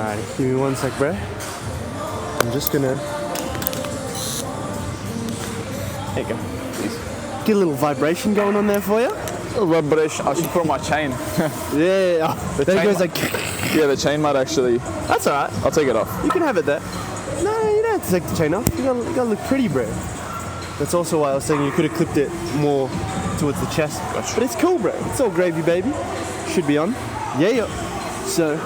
Alright, give me 1 sec, bro. I'm just gonna... There you go. Get a little vibration going on there for you. A vibration. I should put on my chain. Yeah, The there it chain goes like... Yeah, the chain might actually... That's alright. I'll take it off. You can have it there. No, you don't have to take the chain off. You gotta look pretty, bro. That's also why I was saying you could have clipped it more towards the chest. Gotcha. But it's cool, bro. It's all gravy, baby. Should be on. Yeah. So,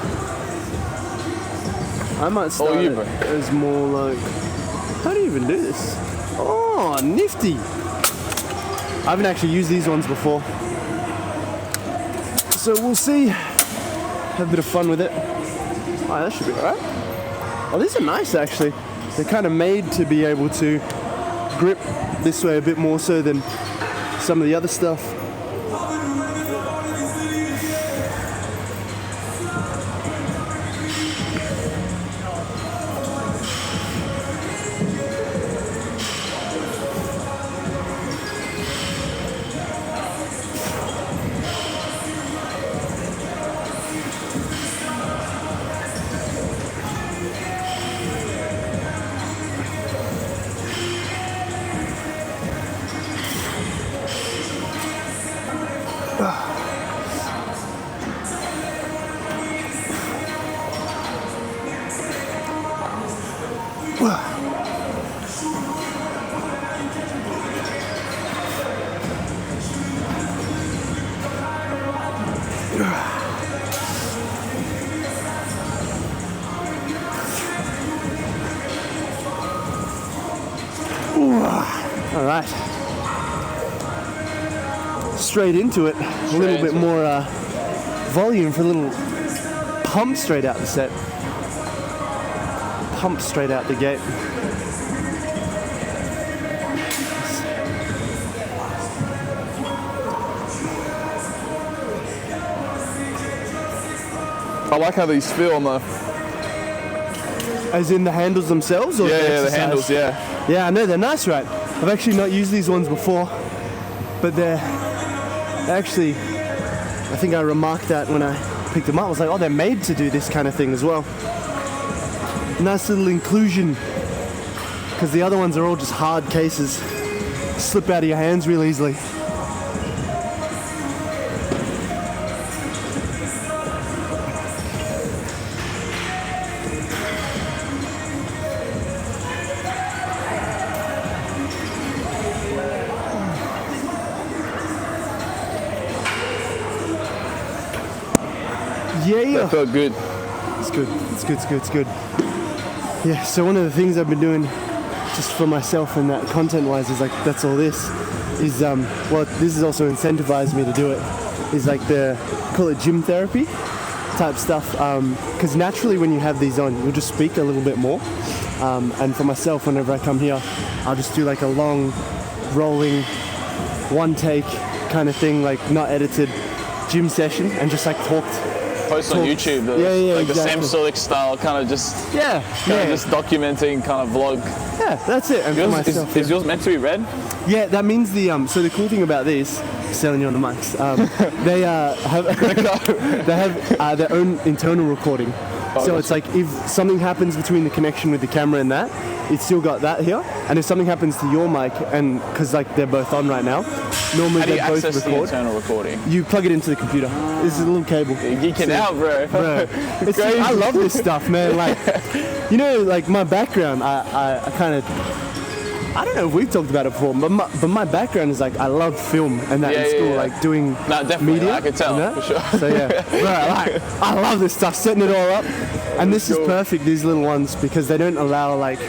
I might start you, it bro. as more like... How do you even do this? Oh, nifty. I haven't actually used these ones before. So we'll see. Have a bit of fun with it. Oh, that should be alright. Oh, these are nice actually. They're kind of made to be able to grip this way a bit more so than some of the other stuff. All right. Straight into it. A little bit more volume for a little pump straight out the set. Pump straight out the gate. I like how these feel on the... As in the handles themselves? Or the handles, yeah. Yeah, I know, they're nice, right? I've actually not used these ones before, but they're actually, I think I remarked that when I picked them up. I was like, oh, they're made to do this kind of thing as well. Nice little inclusion, because the other ones are all just hard cases. Slip out of your hands real easily. Yeah. That felt good. It's good. It's good. Yeah, so one of the things I've been doing just for myself and that content-wise is like, that's all this is, well, this has also incentivized me to do it, is like call it gym therapy type stuff, because naturally when you have these on, you'll just speak a little bit more, and for myself, whenever I come here, I'll just do like a long, rolling, one take kind of thing, like not edited gym session, and just like talk Post on YouTube, like exactly. the Sam Sulek style, kind of just just documenting kind of vlog. Yeah, that's it. And yours, for myself, is yours meant to be red? Yeah, that means the so the cool thing about these, selling you on the mics, they have their own internal recording. So it's like if something happens between the connection with the camera and that, it's still got that here. And if something happens to your mic, and because like they're both on right now, normally how do you they both access record. the internal recording? You plug it into the computer. This is a little cable. You're geeking out, bro. It's, I love this stuff, man. Like, you know, like my background, I kind of, I don't know if we've talked about it before, but my background is like, I love film and that in school, like doing media. I could tell, for sure. So yeah, right, I love this stuff, setting it all up. And this is perfect, these little ones, because they don't allow like,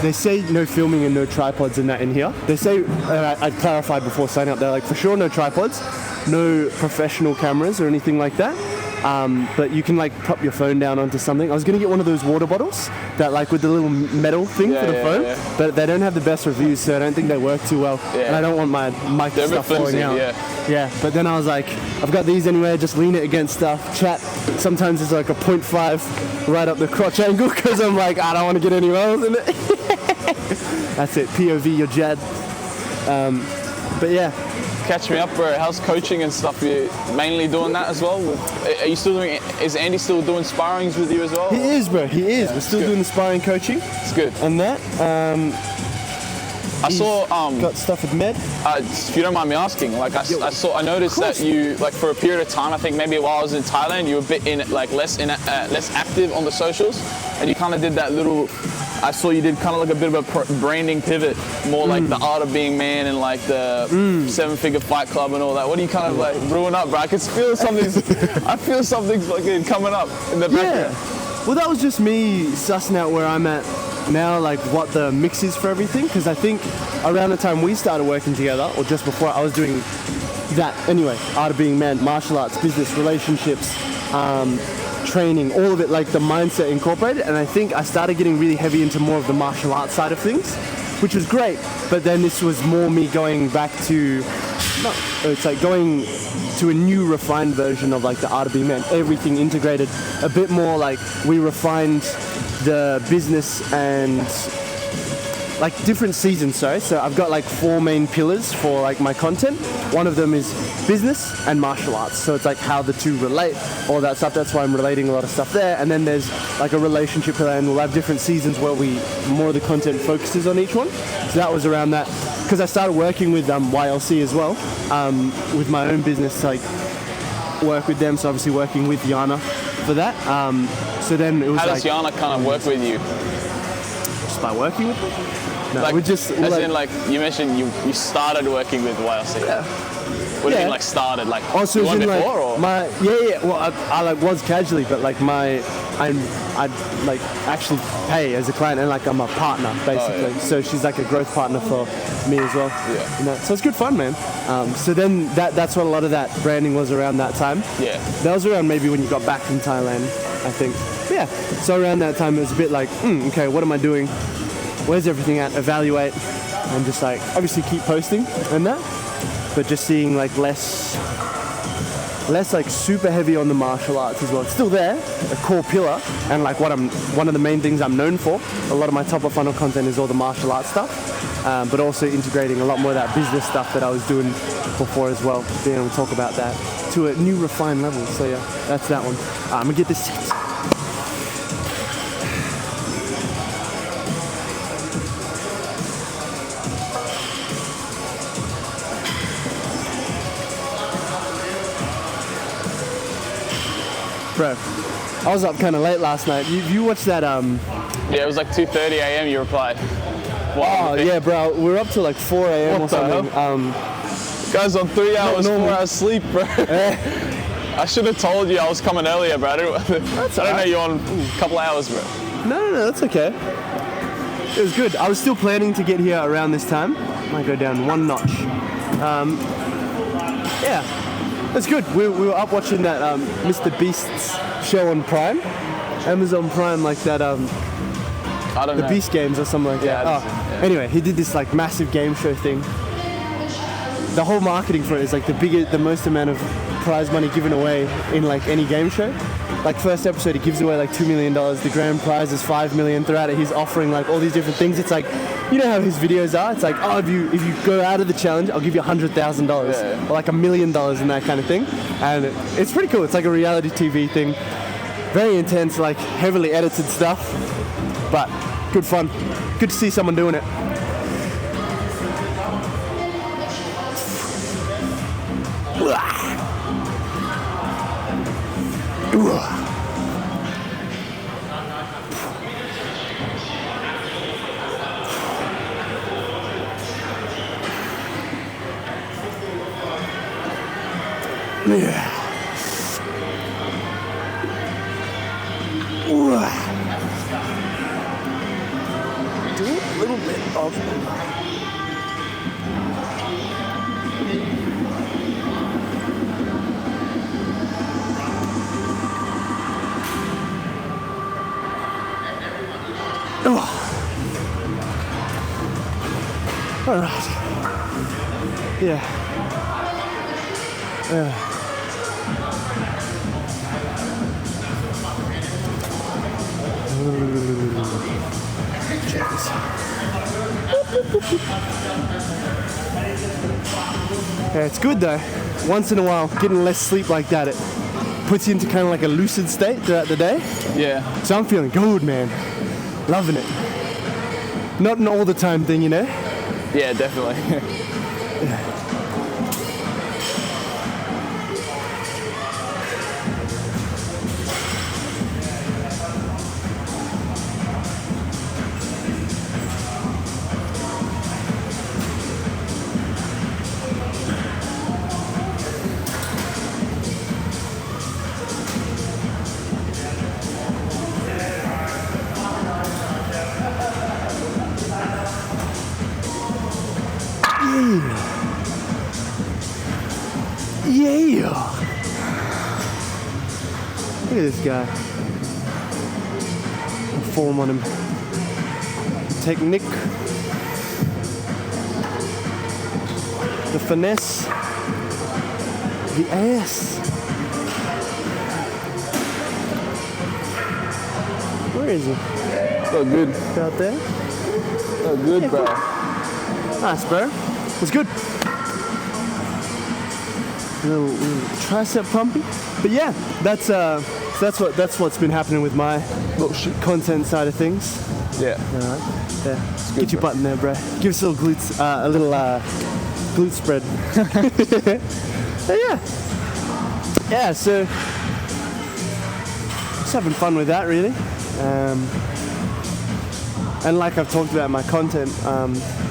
they say no filming and no tripods and that in here. They say, I'd clarified before signing up, they're like, for sure no tripods, no professional cameras or anything like that. But you can like prop your phone down onto something. I was gonna get one of those water bottles that like with the little metal thing for the phone, but they don't have the best reviews, so I don't think they work too well. And I don't want my mic stuff falling out. Yeah, but then I was like, I've got these anyway, just lean it against stuff, chat. Sometimes it's like a 0.5 right up the crotch angle, because I'm like, I don't want to get any wells in it. That's it, POV, you're Jad. But yeah, catch me up, bro. How's coaching and stuff? You mainly doing that as well? Are you still doing? Is Andy still doing sparrings with you as well? He is, bro. He is. Yeah, We're still good. doing the sparring coaching. It's good. And that. I saw. Got stuff with Med. If you don't mind me asking, like I noticed that you, like for a period of time, I think maybe while I was in Thailand, you were a bit less active on the socials, and you kind of did that little. I saw you did kind of like a bit of a branding pivot, more like the art of being man and like the 7-figure fight club and all that. What do you kind of like ruin up, bro? I can feel something's. I feel something's fucking coming up in the background. Yeah. Well, that was just me sussing out where I'm at now, like what the mix is for everything, because I think around the time we started working together, or just before, I was doing that anyway. Art of being man, martial arts, business, relationships, training, all of it, like the mindset incorporated. And I think I started getting really heavy into more of the martial arts side of things, which was great. But then this was more me going back to, it's like going to a new refined version of like the art of being man, everything integrated, a bit more like we refined the business and like different seasons. So I've got like 4 main pillars for like my content. One of them is business and martial arts. So it's like how the two relate, all that stuff. That's why I'm relating a lot of stuff there. And then there's like a relationship pillar, and we'll have different seasons where more of the content focuses on each one. So that was around that, because I started working with YLC as well, with my own business to like work with them. So obviously working with Yana for that. So then it was How does Yana kind of work with you? Just by working with them? No, Like, we just in like you mentioned you started working with YLC. Yeah. What do you mean like started? Like also you won in before like or? Well, I like was casually, but like I like actually pay as a client, and like I'm a partner basically. Oh, yeah. So she's like a growth partner for me as well. Yeah. You know? So it's good fun, man. So then that's what a lot of that branding was around that time. Yeah. That was around maybe when you got back from Thailand, I think. But yeah. So around that time it was a bit like, okay, what am I doing? Where's everything at? Evaluate, and just like obviously keep posting and that, but just seeing like less like super heavy on the martial arts as well. It's still there, a core pillar, and like one of the main things I'm known for. A lot of my top of funnel content is all the martial arts stuff, but also integrating a lot more of that business stuff that I was doing before as well, being able to talk about that to a new refined level. So yeah, that's that one. I'm gonna get this set. Bro, I was up kind of late last night. You watched that? Yeah, it was like 2:30 a.m. You replied. Oh yeah, bro. We were up till like 4 a.m. or something. Guys, on 3 hours, 4 normal. hours sleep, bro. I should have told you I was coming earlier, bro. I don't know you're on a couple hours, bro. No, that's okay. It was good. I was still planning to get here around this time. Might go down 1 notch. Yeah. It's good. We were up watching that Mr. Beast's show on Prime, Amazon Prime, like that. I don't know. The Beast games or something like that. Yeah. Anyway, he did this like massive game show thing. The whole marketing for it is like the most amount of prize money given away in like any game show. Like first episode, he gives away like $2 million. The grand prize is $5 million. Throughout it, he's offering like all these different things. It's like, you know how his videos are? It's like, oh, if you go out of the challenge, I'll give you $100,000 or like $1 million and that kind of thing. And it's pretty cool. It's like a reality TV thing. Very intense, like heavily edited stuff, but good fun. Good to see someone doing it. Yeah. Do a little bit of all right. Yeah. Cheers. Yeah, it's good though. Once in a while, getting less sleep like that, it puts you into kind of like a lucid state throughout the day. Yeah. So I'm feeling good, man. Loving it. Not an all the time thing, you know? Yeah, definitely. Yeah. Look at this guy. Form on him. Technique. The finesse. The ass. Where is he? So good. Out there? So good, bro. Nice, bro. It's good. Little tricep pumpy. But yeah, that's what's been happening with my little content side of things. Yeah. Alright. Yeah. Good, Get your bro. button there, bro. Give us a little glutes, glute spread. Yeah. Yeah. So just having fun with that, really. And like I've talked about in my content,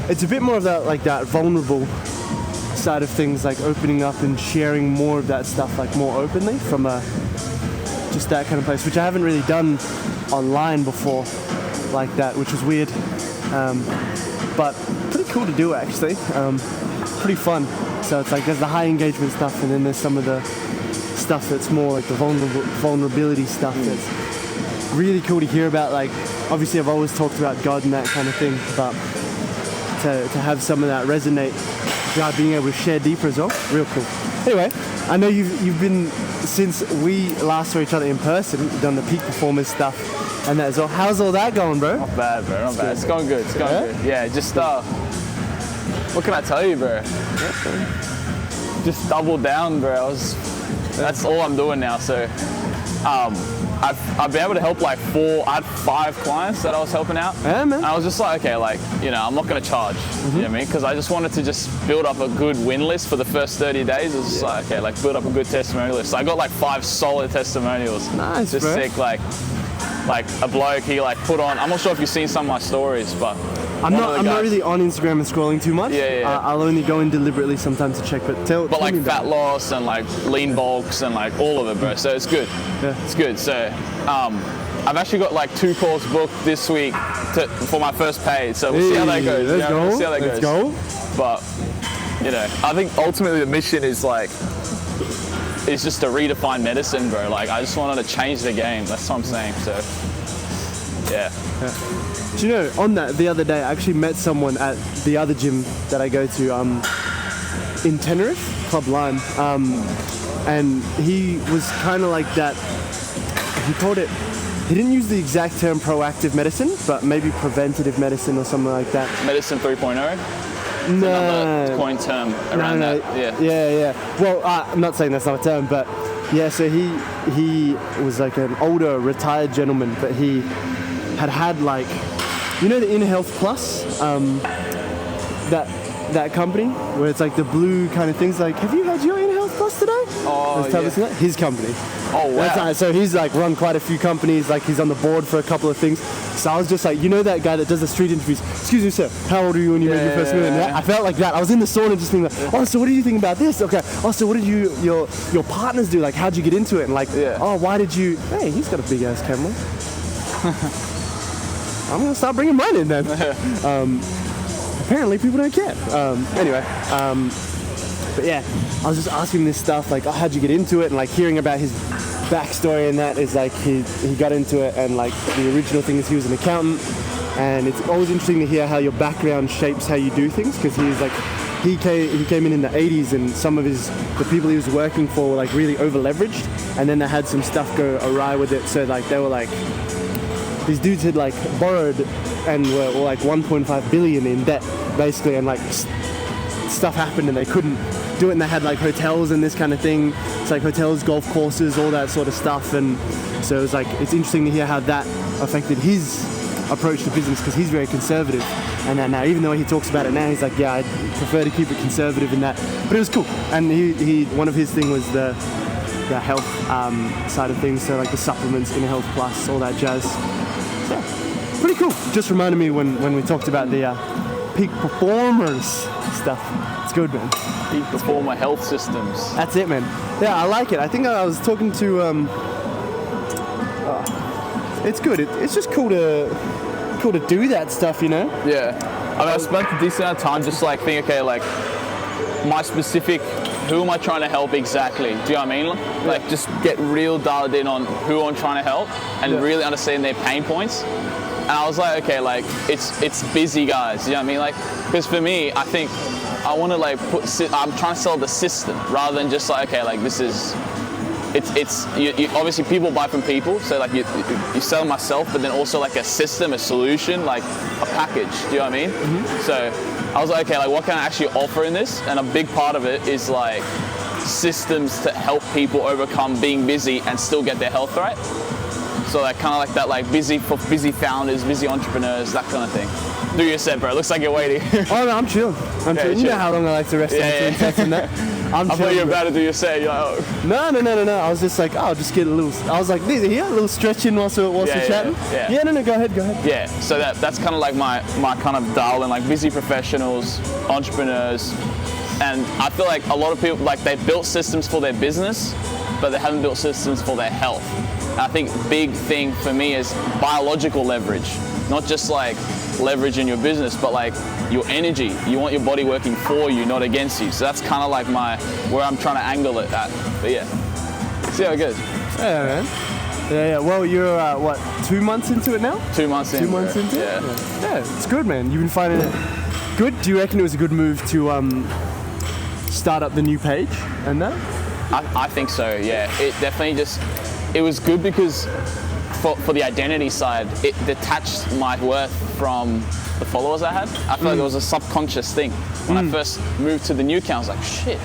it's a bit more of that vulnerable side of things, like opening up and sharing more of that stuff like more openly from just that kind of place, which I haven't really done online before like that, which was weird, but pretty cool to do actually. Pretty fun. So it's like there's the high engagement stuff, and then there's some of the stuff that's more like the vulnerability stuff that's really cool to hear about. Like obviously I've always talked about God and that kind of thing, but to have some of that resonate, God being able to share deeper as well, real cool. Anyway, I know you've been, since we last saw each other in person, you've done the peak performance stuff and that as well. How's all that going, bro? Not bad, bro. Not bad. It's going good. It's going good. Yeah, just what can I tell you, bro? Just double down, bro. That's all I'm doing now. So, I've been able to help I had 5 clients that I was helping out. Yeah, man. And I was just like, okay, I'm not going to charge, you know what I mean? Because I just wanted to just build up a good win list for the first 30 days. It was just like, okay, build up a good testimonial list. So I got 5 solid testimonials. Nice, just bro. sick, like a bloke, he put on, I'm not sure if you've seen some of my stories, but I'm not really on Instagram and scrolling too much. Yeah. I'll only go in deliberately sometimes to check, but tell me about fat loss and lean bulks and all of it, bro. So it's good. Yeah. It's good. So I've actually got 2 calls booked this week for my first paid. So we'll see how that goes. Let's go. We'll see how that Let's goes. go. But I think ultimately the mission is is just to redefine medicine, bro. I just wanted to change the game. That's what I'm saying. So yeah. Do you know, on that, the other day, I actually met someone at the other gym that I go to in Tenerife, Club Lime, and he was kind of like that. He called it, he didn't use the exact term proactive medicine, but maybe preventative medicine or something like that. Medicine 3.0? No. Another coin term around No. that. Yeah. Well, I'm not saying that's not a term, but yeah, so he was an older retired gentleman, but he had the Inner Health Plus, that company where it's the blue kind of things. Have you had your Inner Health Plus today? Oh, yeah. His company. Oh, wow. That's nice. So he's run quite a few companies. He's on the board for a couple of things. So I was just that guy that does the street interviews. Excuse me, sir. How old are you when you made your first million? Yeah. I felt like that. I was in the sauna just being oh, so what do you think about this? Okay. Oh, so what did your partners do? How'd you get into it? And oh, why did you? Hey, he's got a big ass camera. I'm gonna start bringing mine in then. Apparently people don't care. Anyway, but yeah, I was just asking this stuff how'd you get into it, and hearing about his backstory, and that is he got into it, and the original thing is he was an accountant, and it's always interesting to hear how your background shapes how you do things, because he came in the 80s, and some of the people he was working for were really over leveraged, and then they had some stuff go awry with it, so they were these dudes had borrowed and were 1.5 billion in debt basically, and stuff happened and they couldn't do it, and they had like hotels and this kind of thing. It's like hotels, golf courses, all that sort of stuff. And so it was like, it's interesting to hear how that affected his approach to business, because he's very conservative. And then now, even though he talks about it now, he's like, yeah, I prefer to keep it conservative in that. But it was cool. And he one of his thing was the health side of things, so like the supplements, Inner Health Plus, all that jazz. So, pretty cool. Just reminded me when we talked about the peak performers stuff. It's good, man. Peak performer health systems. That's it, man. Yeah, I like it. I think I was talking to. It's good. It's just cool to do that stuff, you know. Yeah. I mean, I spent a decent amount of time just like thinking, okay, like my specific, who am I trying to help exactly? Do you know what I mean? Like just get real dialed in on who I'm trying to help and really understand their pain points. And I was like, okay, like it's busy guys. You know what I mean? Like, because for me, I think I want to like I'm trying to sell the system rather than just like, okay, like this is. It's you obviously people buy from people, so like you sell myself, but then also like a system, a solution, like a package. Do you know what I mean? Mm-hmm. So I was like, okay, like what can I actually offer in this? And a big part of it is like systems to help people overcome being busy and still get their health right. So like kind of like that, like busy founders, busy entrepreneurs, that kind of thing. Do your set, bro. Looks like you're waiting. Oh no, I'm chill. I'm chill. You know how long I like to rest in sets and that. I thought you were about to do your set. You're like, oh. No. I was just like, I'll just get a little. I was like, here, a little stretching whilst we're chatting. Yeah. No, go ahead. Yeah. So that's kind of like my kind of dial in, like busy professionals, entrepreneurs, and I feel like a lot of people like they built systems for their business, but they haven't built systems for their health. And I think big thing for me is biological leverage, not just like leverage in your business, but like your energy. You want your body working for you, not against you. So that's kind of like where I'm trying to angle it at. But yeah, see how it goes. Yeah, man. Yeah. Well, you're what, 2 months into it now? 2 months in. 2 months into it? Yeah, it's good, man. You've been finding it good. Do you reckon it was a good move to start up the new page and that? I think so. Yeah, it definitely it was good because for the identity side, it detached my worth from the followers I had. I feel like it was a subconscious thing. When I first moved to the new account, I was like, shit.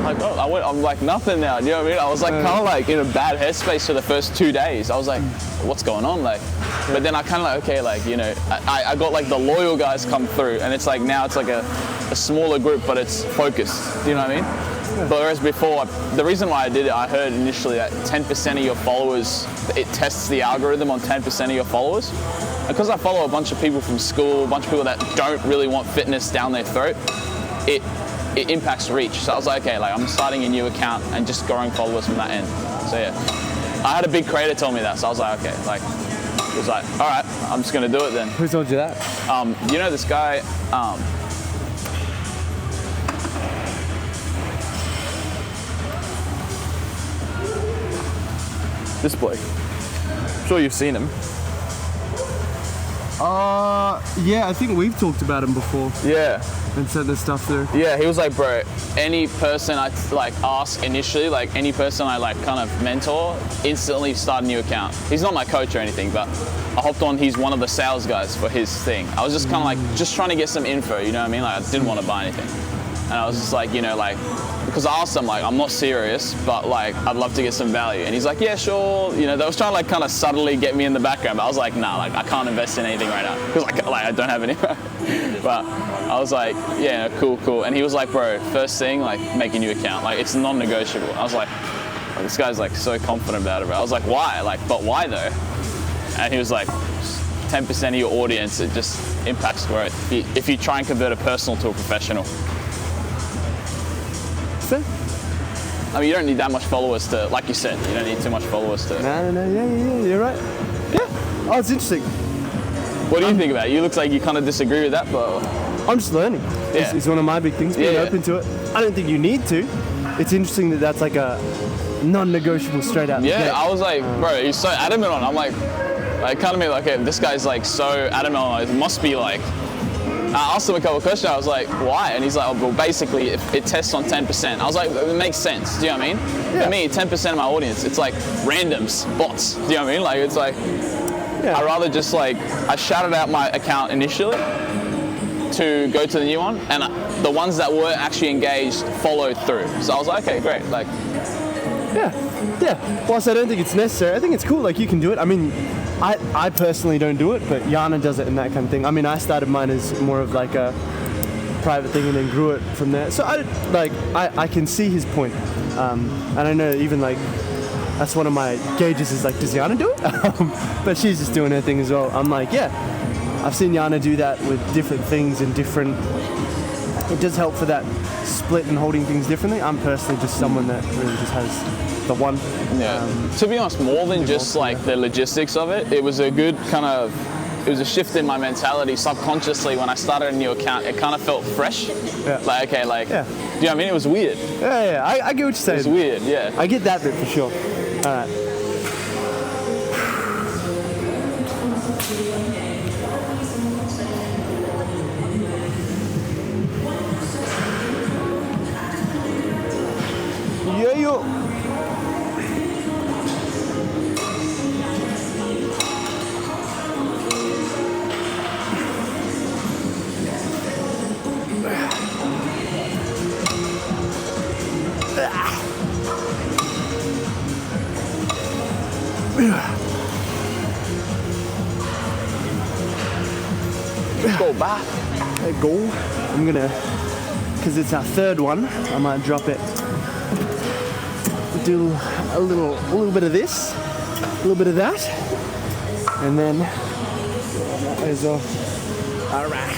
Like, oh, I'm like nothing now. You know what I mean? I was like kind of like in a bad headspace for the first 2 days. I was like, what's going on? Like, but then I kind of like, okay, like, you know, I got like the loyal guys come through, and it's like now it's like a smaller group, but it's focused. Do you know what I mean? But whereas before, the reason why I did it, I heard initially that 10% of your followers, it tests the algorithm on 10% of your followers. Because I follow a bunch of people from school, a bunch of people that don't really want fitness down their throat, it impacts reach. So I was like, okay, like I'm starting a new account and just growing followers from that end. So yeah, I had a big creator tell me that, so I was like, okay, like, it was like, all right, I'm just gonna do it then. Who told you that? You know this guy, this boy. I'm sure you've seen him. Yeah, I think we've talked about him before. Yeah. And sent this stuff through. Yeah, he was like, bro, any person I like ask initially, like any person I like kind of mentor, instantly start a new account. He's not my coach or anything, but I hopped on, he's one of the sales guys for his thing. I was just kind of like, just trying to get some info, you know what I mean? Like I didn't want to buy anything. And I was just like, you know, like, because I asked him, like, I'm not serious, but like, I'd love to get some value. And he's like, yeah, sure. You know, they was trying to like kind of subtly get me in the background, but I was like, nah, like I can't invest in anything right now. Because like I don't have any. But I was like, yeah, cool. And he was like, bro, first thing, like make a new account. Like it's non-negotiable. I was like, this guy's like so confident about it, bro. I was like, why? Like, but why though? And he was like, 10% of your audience, it just impacts growth. If you try and convert a personal to a professional. So? I mean, you don't need that much followers to, like you said, you don't need too much followers to. No, yeah, you're right. Yeah. Oh, it's interesting. What do you think about it? You look like you kind of disagree with that, but. I'm just learning. Yeah. It's one of my big things, being open to it. I don't think you need to. It's interesting that that's like a non-negotiable straight out. Yeah, I was like, bro, he's so adamant on it. I'm like, I kind of mean like, okay, this guy's like so adamant on it. It must be like. I asked him a couple of questions. I was like, why? And he's like, oh, well, basically, it tests on 10%. I was like, it makes sense. Do you know what I mean? Yeah. For me, 10% of my audience, it's like randoms, bots. Do you know what I mean? Like, it's like, I rather just like, I shouted out my account initially to go to the new one, and the ones that were actually engaged followed through. So I was like, okay, great. Like, yeah. Whilst I don't think it's necessary, I think it's cool. Like you can do it. I mean, I personally don't do it, but Yana does it and that kind of thing. I mean, I started mine as more of like a private thing and then grew it from there. So I can see his point, and I know even like that's one of my gauges is like, does Yana do it? But she's just doing her thing as well. I'm like, yeah, I've seen Yana do that with different things and different. It does help for that split and holding things differently. I'm personally just someone that really just has the one. Yeah. To be honest, more than just like the logistics of it, it was a good kind of. It was a shift in my mentality subconsciously when I started a new account. It kind of felt fresh. Yeah. Like, okay, like, Yeah. do you know what I mean? It was weird. Yeah, I get what you're saying. It was weird, yeah. I get that bit for sure. All right. Yeah, yo. Let's go back. A goal. I'm gonna, because it's our third one, I might drop it. Do a little bit of this, a little bit of that, and then that is all. All right.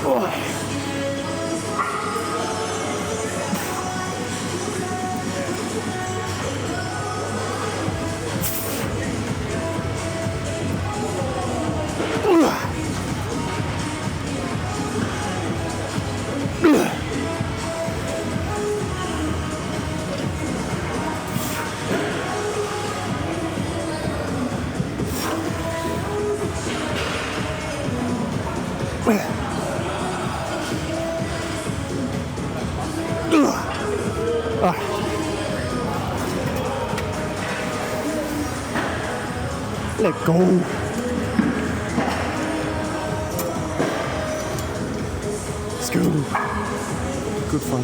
Oh. Let go. Let's go. Good fun.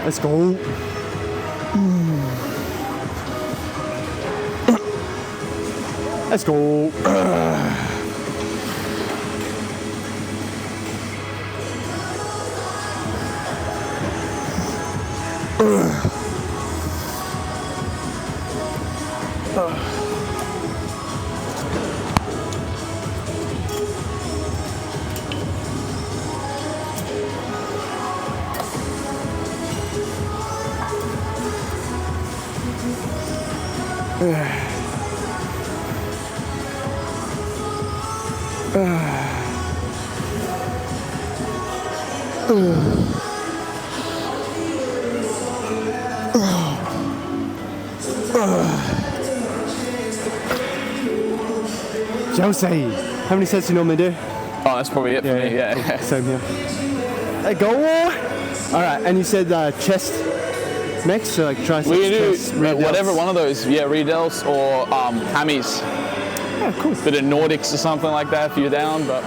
Let's go. Let's go. Jose, how many sets do you normally do? Oh, that's probably it for me, yeah. Same here. Hey, go! All right, and you said chest next, so like triceps, We can do chest, rear whatever delts. one of those, yeah, rear delts or hammies. Yeah, cool. Bit of Nordics or something like that if you're down, but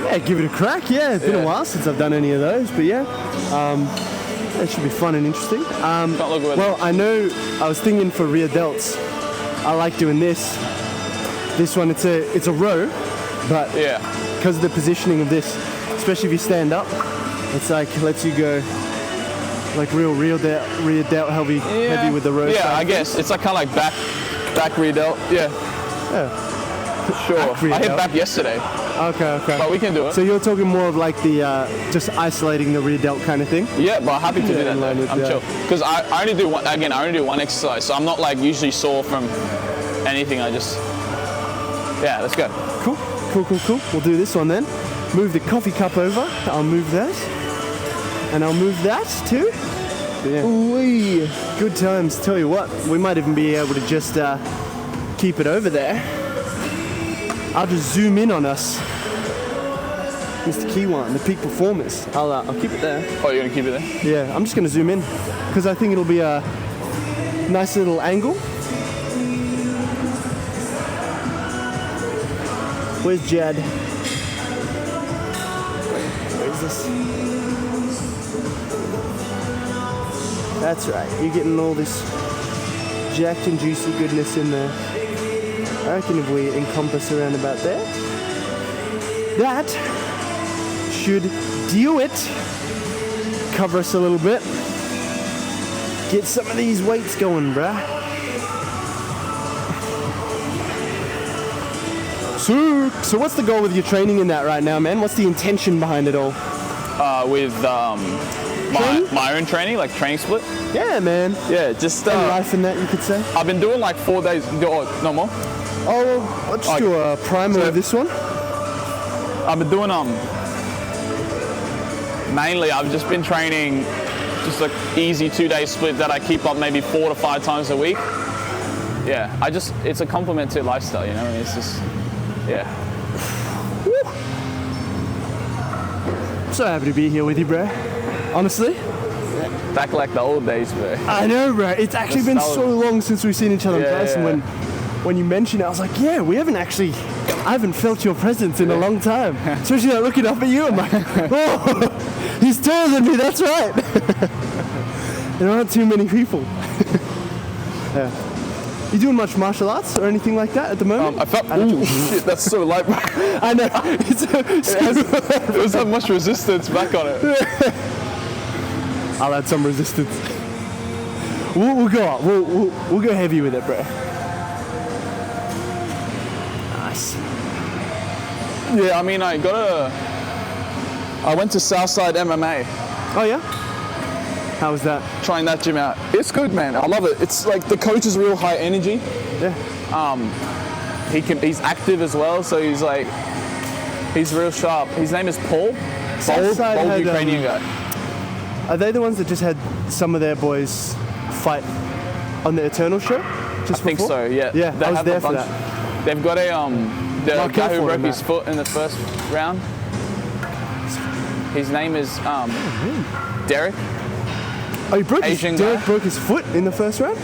Yeah, give it a crack. Yeah, it's been a while since I've done any of those, but yeah, it should be fun and interesting. can't look at Well, I know I was thinking for rear delts, I like doing this. This one, it's a row, but yeah. because of the positioning of this, especially if you stand up, it's like lets you go like rear delt heavy with the row. Yeah, side. I guess it's like kind of like back rear delt. Yeah. Sure. Back rear I hit delt. back yesterday, Okay. but we can do it. So you're talking more of like the just isolating the rear delt kind of thing. Yeah, but happy to do that. in line Though. with, I'm yeah. chill because I only do one. Again, I only do one exercise, so I'm not like usually sore from anything. I just let's go. Cool. Cool. We'll do this one then. Move the coffee cup over. I'll move that. And I'll move that too. Yeah. Ooh-wee. Good times. Tell you what, we might even be able to just keep it over there. I'll just zoom in on us. Mr. Kiwan, the peak performers. I'll keep it there. Oh, you're gonna keep it there? Yeah, I'm just gonna zoom in because I think it'll be a nice little angle. Where's Jad? Where is this? That's right, you're getting all this jacked and juicy goodness in there. I reckon if we encompass around about there, that should do it. Cover us a little bit. Get some of these weights going, bruh. So what's the goal with your training in that right now, man? What's the intention behind it all? With my own training, like training split. Yeah, man. Yeah, just And life in that, you could say. I've been doing like 4 days. No more. Oh, let's do a primer of this one. I've been doing mainly I've just been training just like easy 2-day split that I keep up maybe 4 to 5 times a week. Yeah, it's a complement to lifestyle, you know. I mean, it's just So happy to be here with you, bro. Honestly. Back like the old days, bro. I know, bro. It's actually been so long since we've seen each other in person. Yeah. When you mentioned it, I was like, yeah, I haven't felt your presence in a long time. Especially like looking up at you, I'm like, oh, he's taller than me, that's right. There aren't too many people. Yeah. You doing much martial arts or anything like that at the moment? I felt, ooh, shit, that's so light. I know. There's so much resistance back on it. I'll add some resistance. We'll go up. We'll go heavy with it, bro. Nice. Yeah, I mean, I went to Southside MMA. Oh yeah? How was that? Trying that gym out. It's good, man. I love it. It's like the coach is real high energy. Yeah. He's active as well, so he's real sharp. His name is Paul. Bold Ukrainian guy. Are they the ones that just had some of their boys fight on the Eternal show? I think so, yeah. Yeah, I was there for that. They've got the guy who broke his foot in the first round. His name is Derek. Oh, Derek broke his foot in the first round?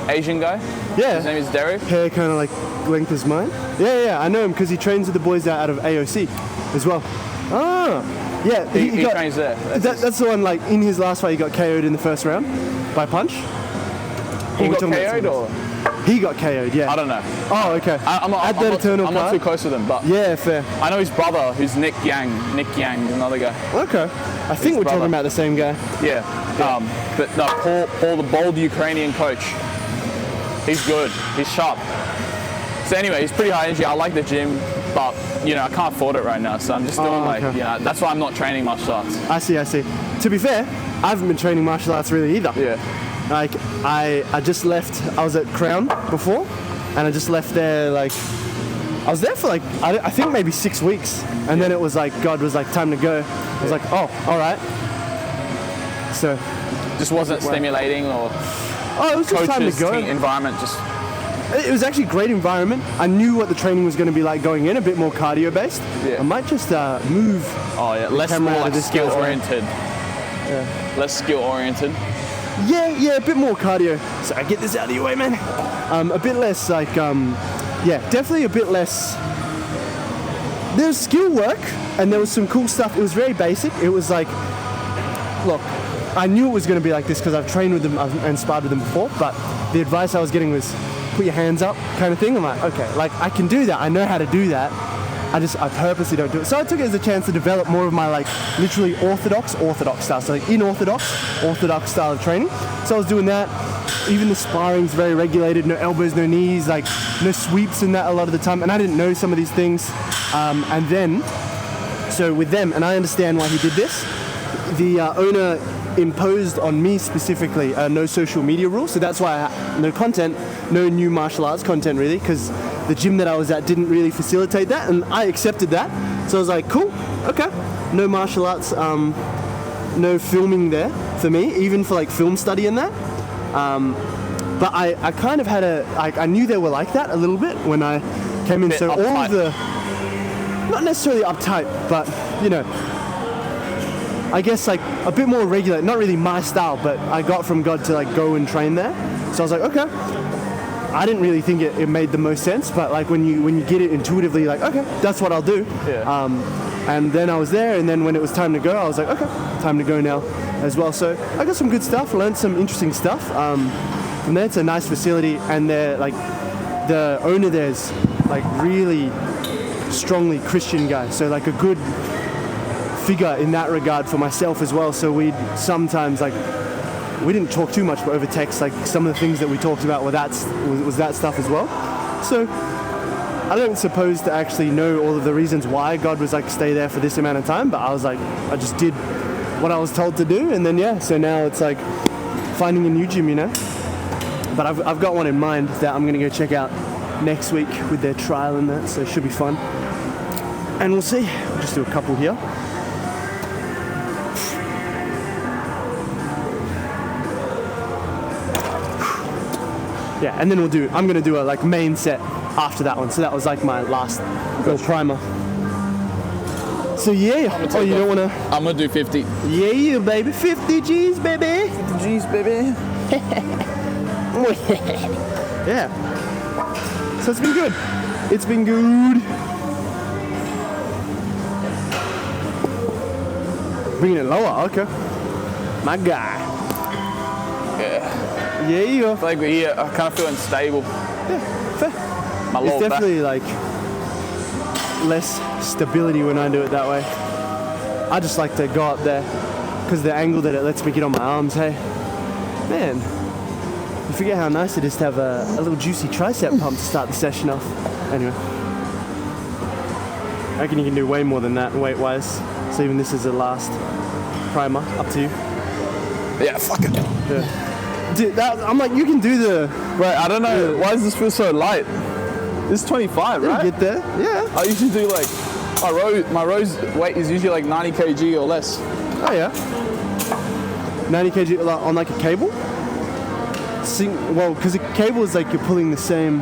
Asian guy. Yeah. His name is Derek. Hair kind of like length as mine. Yeah, I know him because he trains with the boys out of AOC as well. Ah, yeah. He trains there. That's the one, like, in his last fight, he got KO'd in the first round by punch. He got KO'd or? He got KO'd, yeah. I don't know. Oh, okay. I'm not too close with him, but yeah, fair. I know his brother, who's Nick Yang. Nick Yang, another guy. Okay. I think we're talking about the same guy. Yeah. But no, Paul, the bold Ukrainian coach. He's good. He's sharp. So anyway, he's pretty high energy. I like the gym, but you know, I can't afford it right now, so I'm just doing that's why I'm not training martial arts. I see. To be fair, I haven't been training martial arts really either. Yeah. Like I just left. I was at Crown before, and I just left there. Like I was there for like I think maybe 6 weeks, and then it was like God was like time to go. I was like, oh, all right. So just wasn't stimulating or. Oh, it was just time to go. Environment just. It was actually a great environment. I knew what the training was going to be like going in, a bit more cardio based. Yeah. I might just move. Oh yeah, less more like skill oriented. Yeah. Less skill oriented. Yeah, a bit more cardio. So I get this out of your way, man. A bit less like, definitely a bit less. There's skill work and there was some cool stuff. It was very basic. It was like, look, I knew it was going to be like this because I've trained with them and sparred with them before, but the advice I was getting was put your hands up kind of thing. I'm like, okay, like I can do that. I know how to do that. I purposely don't do it. So I took it as a chance to develop more of my like literally orthodox style. So like orthodox style of training. So I was doing that. Even the sparring's very regulated, no elbows, no knees, like no sweeps in that a lot of the time. And I didn't know some of these things. And then, so with them, and I understand why he did this, the owner imposed on me specifically no social media rules. So that's why no content, no new martial arts content really, because the gym that I was at didn't really facilitate that, and I accepted that. So I was like, cool, okay. No martial arts, no filming there for me, even for like film study and that. But I kind of had I knew they were like that a little bit when I came in. So uptight. all of the, not necessarily uptight, but you know, I guess like a bit more regular, not really my style, but I got from God to like go and train there. So I was like, okay. I didn't really think it made the most sense, but like when you get it intuitively, like, okay, that's what I'll do. Yeah. And then I was there, and then when it was time to go, I was like, okay, time to go now as well. So I got some good stuff, learned some interesting stuff. From there, it's a nice facility, and they're like, the owner there's like really strongly Christian guy, so like a good figure in that regard for myself as well. So we'd sometimes like, we didn't talk too much, but over text, like some of the things that we talked about was that stuff as well. So I don't suppose to actually know all of the reasons why God was like, stay there for this amount of time, but I was like, I just did what I was told to do, and then yeah, so now it's like finding a new gym, you know. But I've got one in mind that I'm gonna go check out next week with their trial and that, so it should be fun. And we'll see. We'll just do a couple here. Yeah, and then I'm gonna do a like main set after that one. So that was like my last little primer. So yeah, oh, you don't wanna? I'm gonna do 50. Yeah, baby, 50 G's, baby. 50 G's, baby. Yeah. So it's been good. It's been good. Bringing it lower, okay. My guy. Yeah. Yeah, you I feel like we're here. I kind of feel unstable. Yeah, fair. My lower It's definitely like less stability when I do it that way. I just like to go up there because the angle that it lets me get on my arms, hey. Man, you forget how nice it is to have a little juicy tricep pump to start the session off. Anyway. I reckon you can do way more than that weight-wise. So even this is the last primer, up to you. Yeah, fuck it. Yeah. Dude, I'm like, you can do the... Right, I don't know. Why does this feel so light? This is 25, right? You get there, yeah. I usually do like, my rows weight is usually like 90 kg or less. Oh yeah. 90 kg on like a cable? Well, because a cable is like you're pulling the same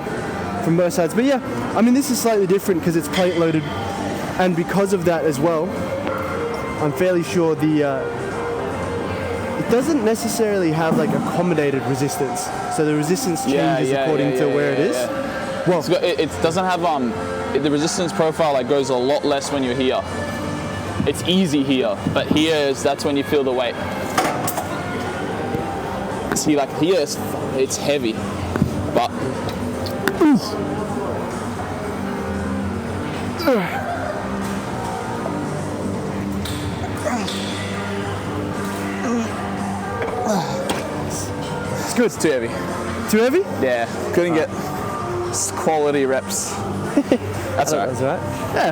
from both sides. But yeah, I mean this is slightly different because it's plate loaded. And because of that as well, I'm fairly sure it doesn't necessarily have like accommodated resistance. So the resistance changes according to where it is. Well, it doesn't have the resistance profile like goes a lot less when you're here. It's easy here, but that's when you feel the weight. See, like here it's heavy, but it's good. It's too heavy. Too heavy? Yeah, couldn't get quality reps. That's alright. That's alright. Yeah,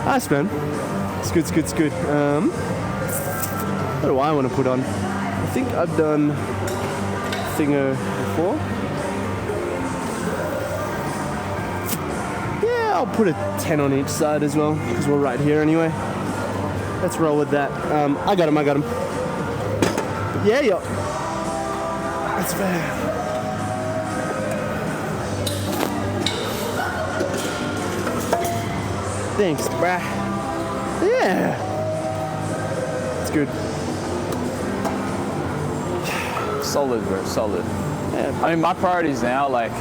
nice man. It's good. It's good. It's good. What do I want to put on? I think I've done Thingo before. Yeah, I'll put a 10 on each side as well because we're right here anyway. Let's roll with that. I got him. Yeah. That's fair. Thanks, bruh. Yeah. It's good. Solid, bro. Solid. Yeah. I mean, my priorities now, like,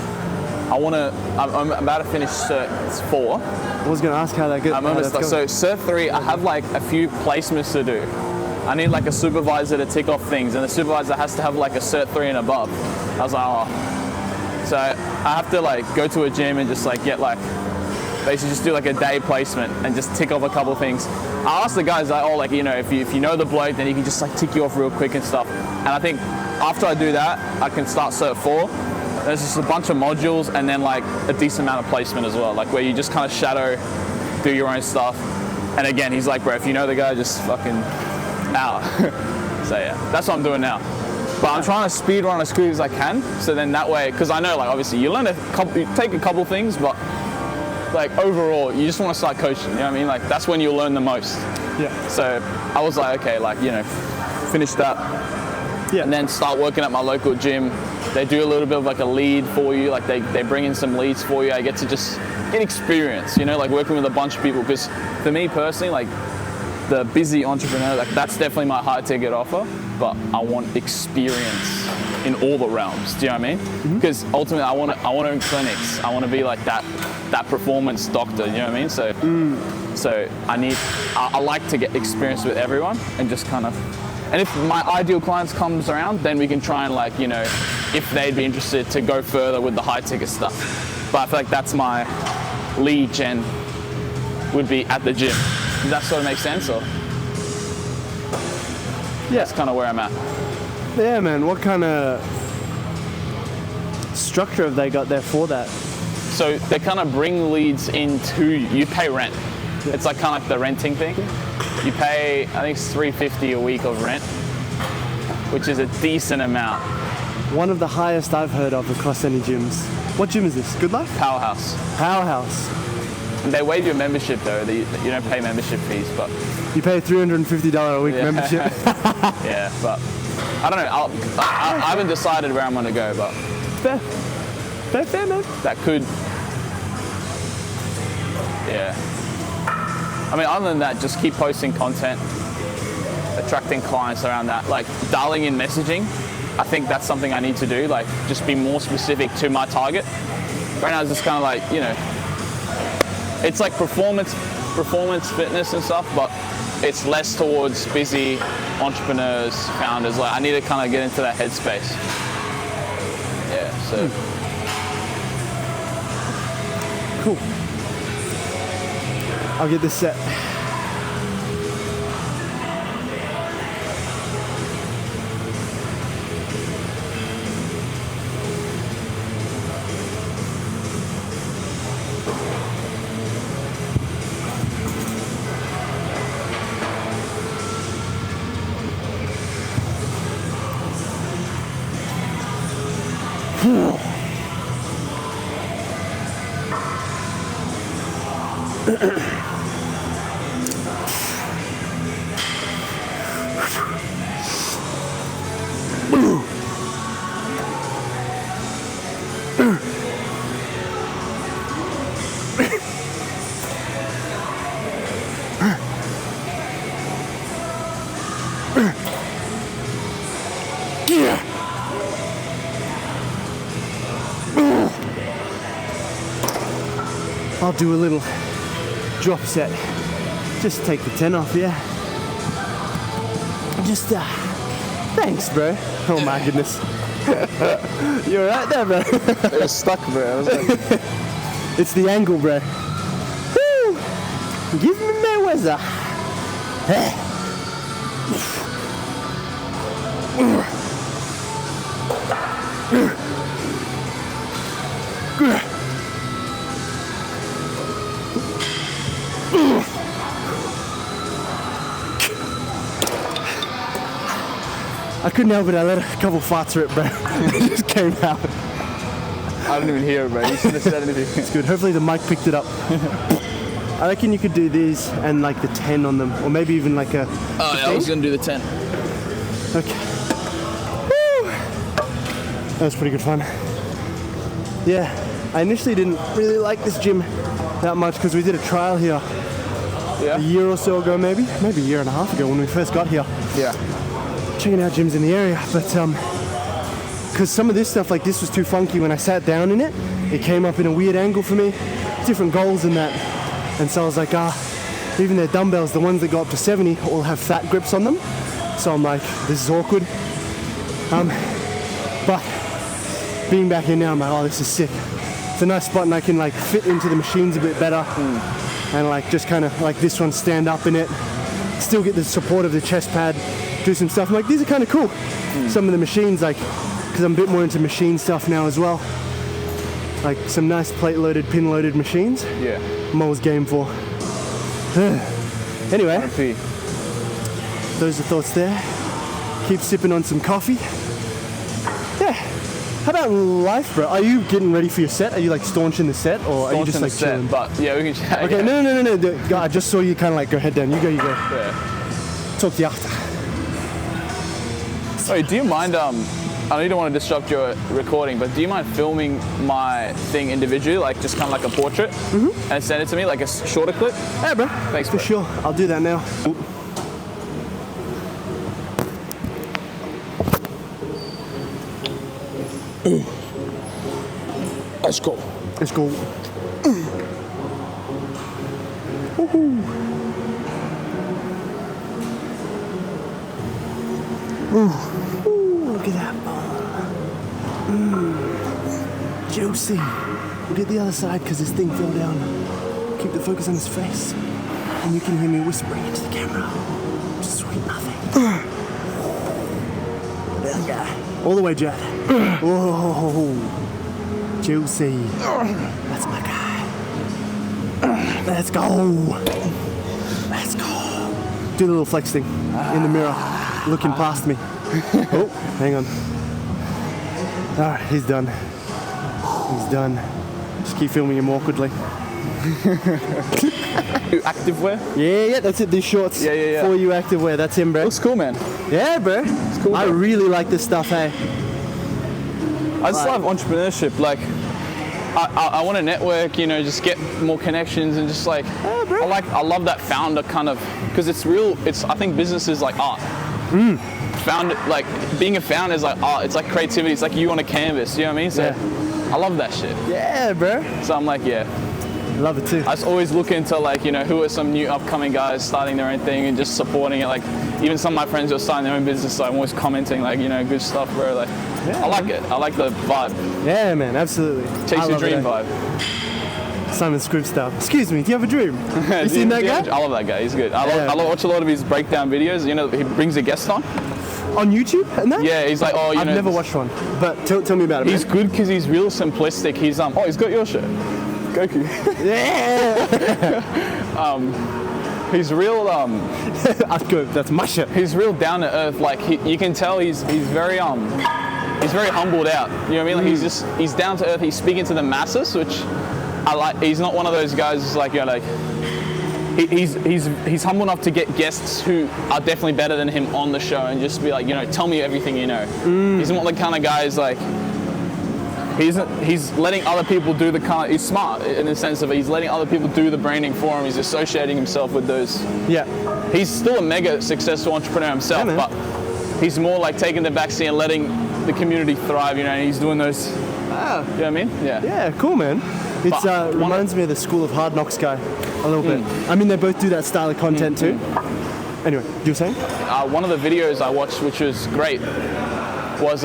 I'm about to finish Cert 4. I was going to ask how that goes. So Cert 3, I have like a few placements to do. I need like a supervisor to tick off things, and the supervisor has to have like a Cert 3 and above. I was like, oh. So I have to like go to a gym and just like get like, basically just do like a day placement and just tick off a couple of things. I asked the guys like, oh, like, you know, if you know the bloke, then you can just like tick you off real quick and stuff. And I think after I do that, I can start Cert 4. There's just a bunch of modules and then like a decent amount of placement as well, like where you just kind of shadow, do your own stuff. And again, he's like, bro, if you know the guy, just fucking out. So yeah, that's what I'm doing now. But I'm trying to speed run as quick as I can. So then that way, because I know like obviously you take a couple things, but like overall, you just want to start coaching. You know what I mean? Like that's when you'll learn the most. Yeah. So I was like, okay, like finish that, and then start working at my local gym. They do a little bit of like a lead for you. Like they bring in some leads for you. I get to just get experience. Like working with a bunch of people. Because for me personally, like the busy entrepreneur, like that's definitely my high ticket offer. But I want experience in all the realms. Do you know what I mean? Because ultimately, I want to own clinics. I want to be like that performance doctor. You know what I mean? So I like to get experience with everyone and just kind of. And if my ideal clients comes around, then we can try and like if they'd be interested to go further with the high ticket stuff. But I feel like that's my lead gen would be at the gym. Does that sort of make sense? Or yeah, that's kind of where I'm at. Yeah, man. What kind of structure have they got there for that? So they kind of bring leads into you pay rent. It's like kind of like the renting thing. You pay, I think it's $350 a week of rent, which is a decent amount. One of the highest I've heard of across any gyms. What gym is this? Good Life? Powerhouse. Powerhouse. And they waive your membership though. You don't pay membership fees, but you pay $350 a week membership. Yeah, but I don't know. I haven't decided where I'm going to go, but fair, man. That could, yeah. I mean, other than that, just keep posting content, attracting clients around that. Like dialing in messaging, I think that's something I need to do. Like just be more specific to my target. Right now it's just kind of like, it's like performance fitness and stuff, but it's less towards busy entrepreneurs, founders. Like I need to kind of get into that headspace. Yeah, so. Cool. I'll get this set. I'll do a little drop set. Just take the 10 off, yeah. Just, thanks, bro. Oh my goodness. You alright there, bro? It was stuck, bro. I was like... It's the angle, bro. Woo! Give me Mayweather. I couldn't help it, I let a couple farts rip, bro. It just came out. I didn't even hear it, bro. You shouldn't have said anything. It's good. Hopefully the mic picked it up. I reckon you could do these and like the 10 on them, or maybe even like a 15? Oh, yeah, I was going to do the 10. Okay. Woo! That was pretty good fun. Yeah, I initially didn't really like this gym that much because we did a trial here a year or so ago, maybe a year and a half ago when we first got here. Yeah. Checking out gyms in the area, but because some of this stuff like this was too funky when I sat down in it, it came up in a weird angle for me, different goals and that, and so I was like, even their dumbbells, the ones that go up to 70, all have fat grips on them, so I'm like, this is awkward. But being back here now, I'm like, oh, this is sick. It's a nice spot and I can like fit into the machines a bit better, and like just kind of like this one, stand up in it, still get the support of the chest pad, do some stuff. I'm like, these are kind of cool. Some of the machines, like, because I'm a bit more into machine stuff now as well. Like some nice plate-loaded, pin-loaded machines. Yeah. I'm always game for. Anyway, those are thoughts there. Keep sipping on some coffee. Yeah, How about life, bro? Are you getting ready for your set? Are you like staunch in the set, or are you just like chilling? But yeah, we can chat. Okay, yeah. no. I just saw you kind of like go head down. You go. Yeah. Talk to you after. Wait, do you mind, I know you don't want to disrupt your recording, but do you mind filming my thing individually, like just kind of like a portrait, and send it to me, like a shorter clip? Yeah, bro. Thanks, for bro. sure. I'll do that now. Let's go. Let's go. Woohoo. Ooh, look at that bone. Juicy. Look at the other side because this thing fell down. Keep the focus on his face. And you can hear me whispering into the camera. Sweet nothing. That guy. All the way, Jad. Whoa. Juicy. That's my guy. Let's go. Let's go. Do the little flex thing in the mirror, looking past me. Oh, hang on. All right, he's done. He's done. Just keep filming him awkwardly. Activewear? Yeah, that's it. These shorts. Yeah. For you activewear. That's him, bro. Looks cool, man. Yeah, bro. It's cool. I bro. really like this stuff, hey. I just love entrepreneurship. Like, I want to network, just get more connections and just like, bro. I love that founder kind of, because it's real. I think business is like art. Like being a founder is like art. It's like creativity. It's like you on a canvas. You know what I mean? So I love that shit. Yeah, bro. So I'm like, yeah. Love it too. I just always look into like, who are some new upcoming guys starting their own thing and just supporting it. Like even some of my friends are starting their own business, so I'm always commenting like, good stuff, bro. Like, I like it. I like the vibe. Yeah, man, absolutely. Chase your dream vibe. Simon Scribb style. Excuse me, do you have a dream? You seen that guy? I love that guy. He's good. I watch a lot of his breakdown videos. He brings a guest on. On YouTube and that? Yeah, he's like, I've never watched one, but tell me about it. He's good because he's real simplistic. He's he's got your shirt. Goku. Yeah. He's real. That's my shit. He's real down to earth. Like you can tell he's very humbled out. You know what I mean? Like he's down to earth. He's speaking to the masses, which I like. He's not one of those guys who's like he's humble enough to get guests who are definitely better than him on the show and just be like, tell me everything you know. He's not the kind of guy who's like. He's letting other people do he's smart in the sense of he's letting other people do the branding for him. He's associating himself with those. Yeah. He's still a mega successful entrepreneur himself, but he's more like taking the backseat and letting the community thrive, and he's doing those. You know what I mean? Yeah. Yeah, cool, man. It reminds me of the School of Hard Knocks guy a little bit. I mean, they both do that style of content too. Anyway, you were saying? One of the videos I watched, which was great, was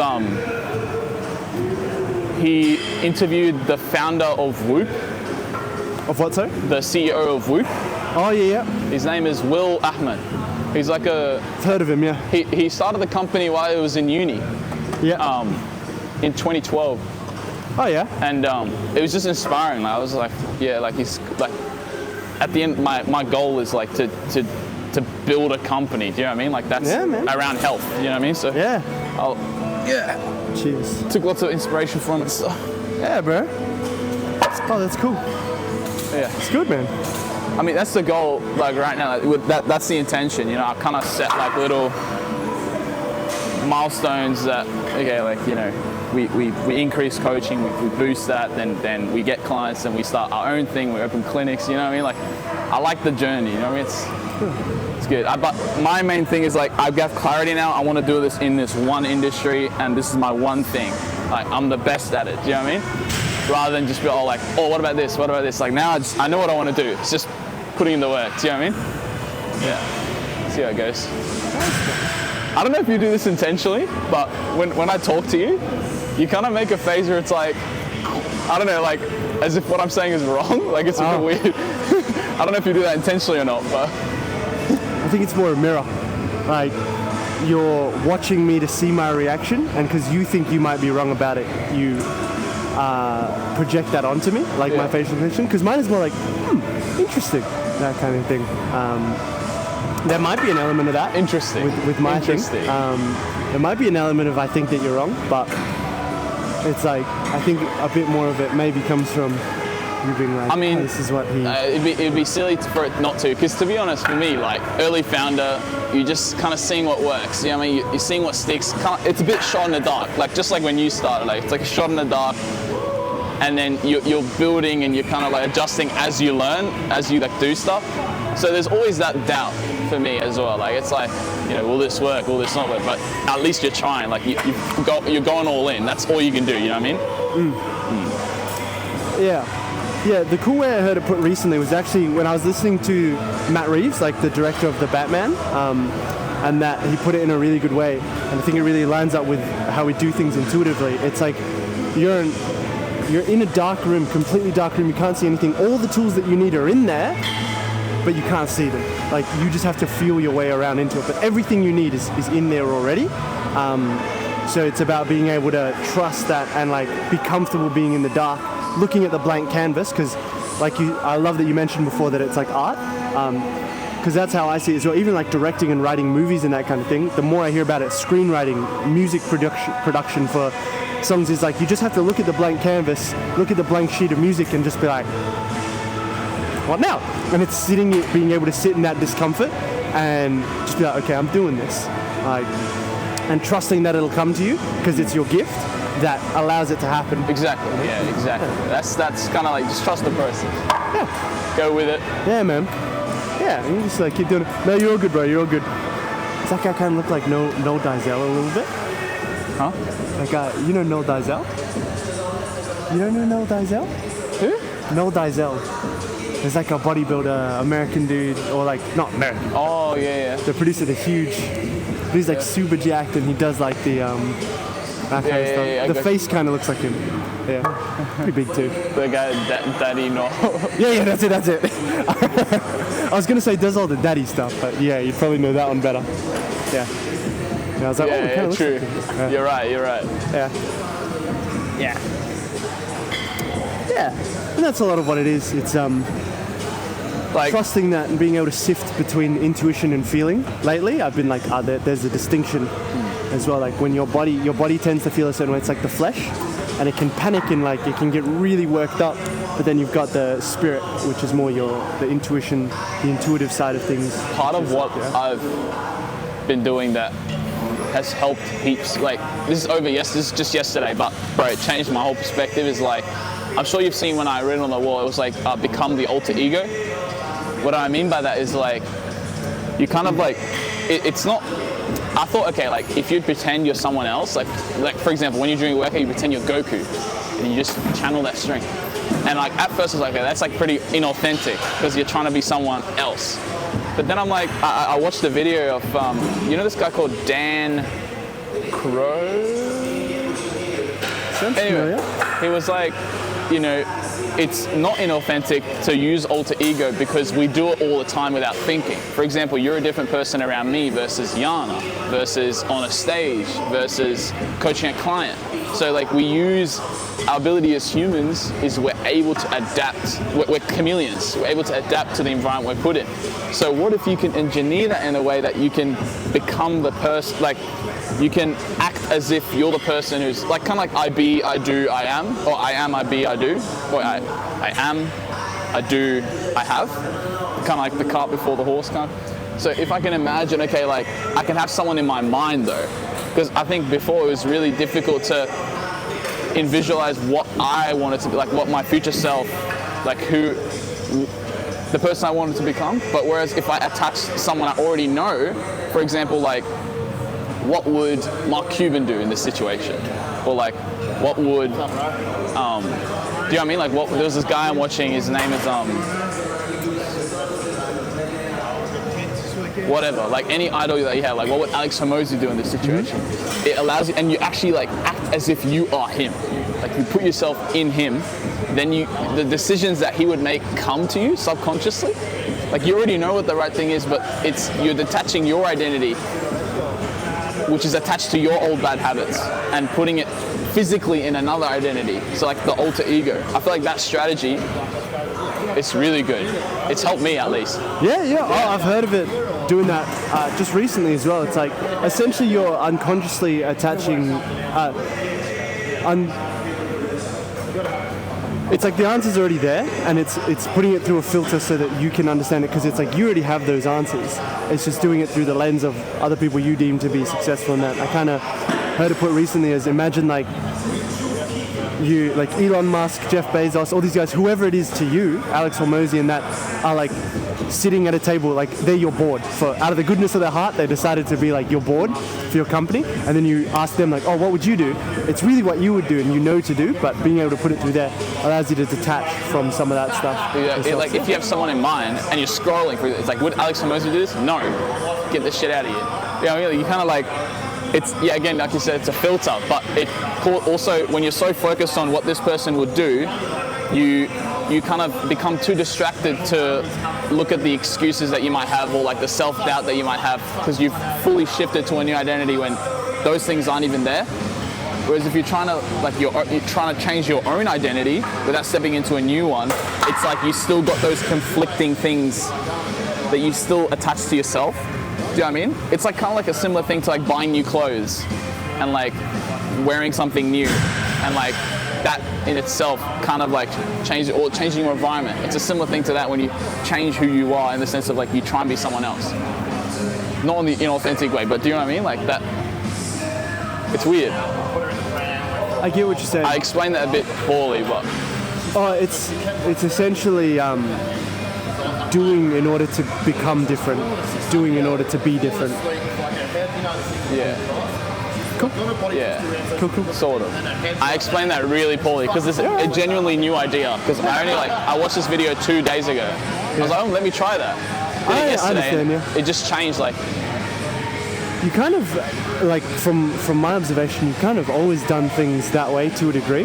he interviewed the founder of Whoop. Of what, sorry? The CEO of Whoop. Oh, yeah. His name is Will Ahmed. He's like I've heard of him, yeah. He started the company while he was in uni. Yeah. In 2012. Oh, yeah. And it was just inspiring. I was like, he's like, at the end, my goal is like to build a company. Do you know what I mean? Like that's around health. You know what I mean? So Cheers. Took lots of inspiration from it. So. Yeah, bro. Oh, that's cool. Yeah. It's good, man. I mean, that's the goal, like right now, that's the intention, I kind of set like little milestones that, we increase coaching, we boost that, then we get clients and we start our own thing, we open clinics, you know what I mean? Like, I like the journey, you know what I mean? It's good. But my main thing is like, I've got clarity now, I want to do this in this one industry and this is my one thing. Like, I'm the best at it, do you know what I mean? Rather than just be all like, oh, what about this? What about this? Like now I know what I want to do. It's just putting in the work. Do you know what I mean? Yeah. See how it goes. I don't know if you do this intentionally, but when I talk to you, you kind of make a face where it's like, I don't know, like as if what I'm saying is wrong. Like it's a bit weird. I don't know if you do that intentionally or not, but. I think it's more a mirror. Like you're watching me to see my reaction, and because you think you might be wrong about it, you project that onto me, like my facial expression, because mine is more like, interesting, that kind of thing. There might be an element of that. Interesting. With my thing. There might be an element of I think that you're wrong, but it's like, I think a bit more of it maybe comes from you being like, I mean, oh, this is what he... it'd be silly for it not to, because to be honest, for me, like, early founder, you're just kind of seeing what works, you know what I mean? You're seeing what sticks. It's a bit shot in the dark, like, just like when you started, like, it's like a shot in the dark, and then you're building and you're kind of like adjusting as you learn, as you like do stuff. So there's always that doubt for me as well. Like, it's like, you know, will this work? Will this not work? But at least you're trying. Like, you're going all in. That's all you can do. You know what I mean? Yeah. Yeah, the cool way I heard it put recently was actually when I was listening to Matt Reeves, like the director of The Batman, and that he put it in a really good way. And I think it really lines up with how we do things intuitively. It's like you're in a dark room, completely dark room, you can't see anything. All the tools that you need are in there, but you can't see them. Like, you just have to feel your way around into it. But everything you need is in there already. So it's about being able to trust that and like be comfortable being in the dark, looking at the blank canvas, because like I love that you mentioned before that it's like art, because that's how I see it as well. Even like directing and writing movies and that kind of thing, the more I hear about it, screenwriting, music production for songs, is like you just have to look at the blank canvas, look at the blank sheet of music and just be like, what now? And it's being able to sit in that discomfort and just be like, okay, I'm doing this, like, and trusting that it'll come to you because it's your gift that allows it to happen. Exactly. Yeah, exactly. That's kind of like, just trust the person. Yeah. Go with it. Yeah, man. Yeah, you just like keep doing it. No, you're all good, bro. You're all good. Does that guy kind of look like Noel Dizell a little bit? Huh? Like, you know Noel Dizell? You don't know Noel Dizell? Who? Noel Dizell. There's like a bodybuilder, American dude, or like, not American. Oh, yeah. The producer, the huge, he's like super jacked and he does like the, that kind of stuff. Yeah, the face kind of looks like him. Yeah, pretty big too. The guy, Daddy No. Yeah, that's it. I was gonna say does all the daddy stuff, but yeah, you'd probably know that one better. Yeah. I was like, yeah, oh, true. Like yeah. You're right. Yeah. And that's a lot of what it is. It's like trusting that and being able to sift between intuition and feeling. Lately, I've been like, there's a distinction as well. Like when your body tends to feel a certain way. It's like the flesh, and it can panic and like it can get really worked up. But then you've got the spirit, which is more the intuition, the intuitive side of things. Part of what I've been doing that has helped heaps. Like, this is just yesterday, but bro, it changed my whole perspective. Is like, I'm sure you've seen when I read it on the wall, it was like, become the alter ego. What I mean by that is like, you kind of like, it's not, I thought, okay, like if you pretend you're someone else, like for example, when you're doing a workout, you pretend you're Goku and you just channel that strength. And like at first I was like, okay, that's like pretty inauthentic because you're trying to be someone else. But then I'm like, I watched a video of, you know this guy called Dan Crow? Anyway, he was like, you know, it's not inauthentic to use alter ego because we do it all the time without thinking. For example, you're a different person around me versus Yana, versus on a stage, versus coaching a client. So like we use our ability as humans is we're able to adapt. We're chameleons. We're able to adapt to the environment we're put in. So what if you can engineer that in a way that you can become the person, like you can act as if you're the person who's like kind of like I be, I do, I am, or I am, I be, I do, or I am, I do, I have. Kind of like the cart before the horse kind of. So if I can imagine, okay, like I can have someone in my mind though, because I think before it was really difficult to visualize what I wanted to be, like what my future self, like who, the person I wanted to become. But whereas if I attach someone I already know, for example, like what would Mark Cuban do in this situation? Or like, what would, do you know what I mean? Like, there was this guy I'm watching, his name is, whatever, like any idol that you have, like what would Alex Hormozi do in this situation? Mm-hmm. It allows you, and you actually like act as if you are him. Like you put yourself in him, then the decisions that he would make come to you subconsciously. Like you already know what the right thing is, but you're detaching your identity, which is attached to your old bad habits, and putting it physically in another identity. So like the alter ego. I feel like that strategy, it's really good. It's helped me at least. Yeah. Oh, I've heard of it doing that just recently as well. It's like essentially you're unconsciously attaching, it's like the answer's already there, and it's putting it through a filter so that you can understand it, because it's like you already have those answers. It's just doing it through the lens of other people you deem to be successful in that. I kind of heard it put recently as, imagine like you, like Elon Musk, Jeff Bezos, all these guys, whoever it is to you, Alex Hormozy and that, are like sitting at a table, like they're your board. For out of the goodness of their heart, they decided to be like your board for your company, and then you ask them like, oh, what would you do? It's really what you would do, and you know to do, but being able to put it through there allows you to detach from some of that stuff. Yeah, like if you have someone in mind and you're scrolling through, it's like, would Alex Hormozy do this? No, get this shit out of here. You know, you kind of like, it's, yeah, again, like you said, it's a filter, but it also, when you're so focused on what this person would do, you kind of become too distracted to look at the excuses that you might have, or like the self-doubt that you might have, because you've fully shifted to a new identity when those things aren't even there. Whereas if you're trying to, like, you're trying to change your own identity without stepping into a new one, it's like you still got those conflicting things that you still attach to yourself. Do you know what I mean? It's like kind of like a similar thing to like buying new clothes and like wearing something new, and like that in itself kind of like changing your environment. It's a similar thing to that when you change who you are, in the sense of like you try and be someone else. Not in the inauthentic way, but do you know what I mean? Like that, it's weird. I get what you're saying. I explained that a bit poorly, but... Oh, it's essentially doing in order to become different, doing in order to be different. Yeah. Cool. Yeah. Cool. Sort of. I explained that really poorly because it's a genuinely new idea. Because I watched this video 2 days ago. I was like, oh, let me try that. I understand, yeah. It just changed, like... You kind of, like, from my observation, you've kind of always done things that way to a degree.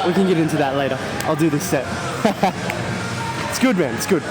We can get into that later. I'll do this set. It's good, man. It's good.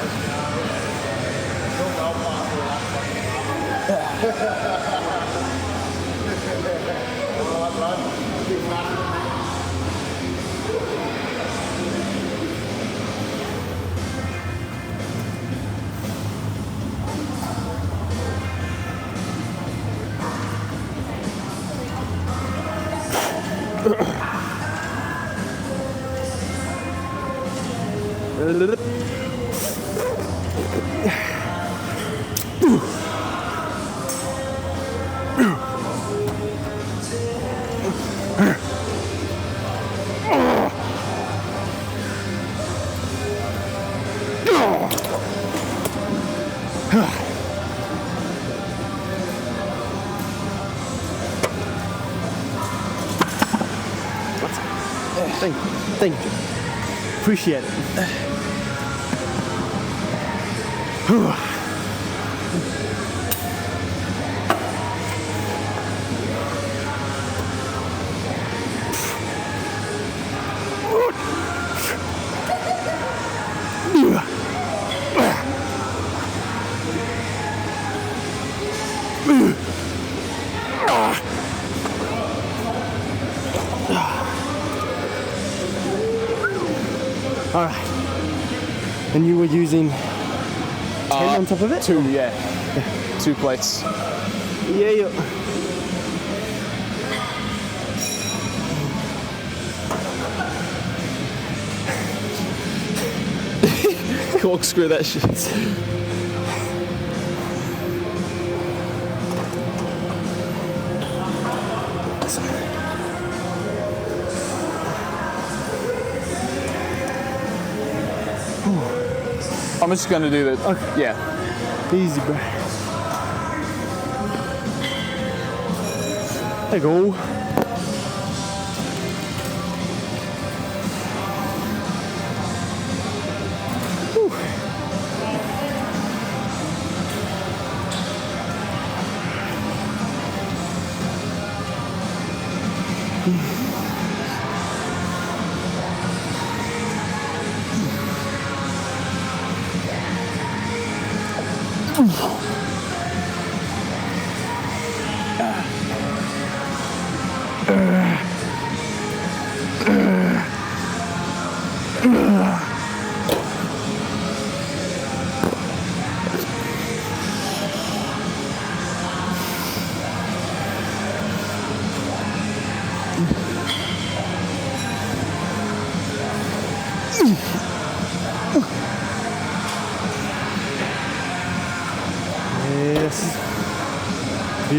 Thank you. Appreciate it. All right. And you were using 10 on top of it? 2, yeah. 2 plates. Yeah. Corkscrew that shit. I'm just going to do the... Okay. Yeah. Easy, bro. There you go.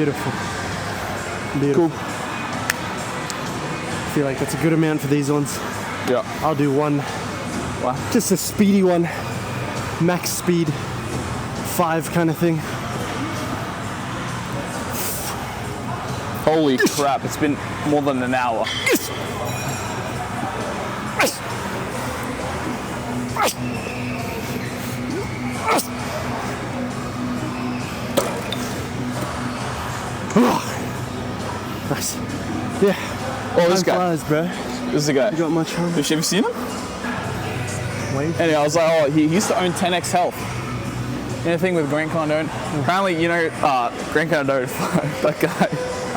Beautiful. Beautiful. Cool. I feel like that's a good amount for these ones. Yeah. I'll do one. Wow. Just a speedy one. Max speed. 5 kind of thing. Holy crap, it's been more than an hour. Nice. Yeah. Oh, this Time guy. flies, bro. This is the guy. You got much on? Have you seen him? Wait. Anyway, I was like, oh, he used to own 10x Health. Anything with Grant Cardone. Apparently, you know, Grant Cardone, that guy.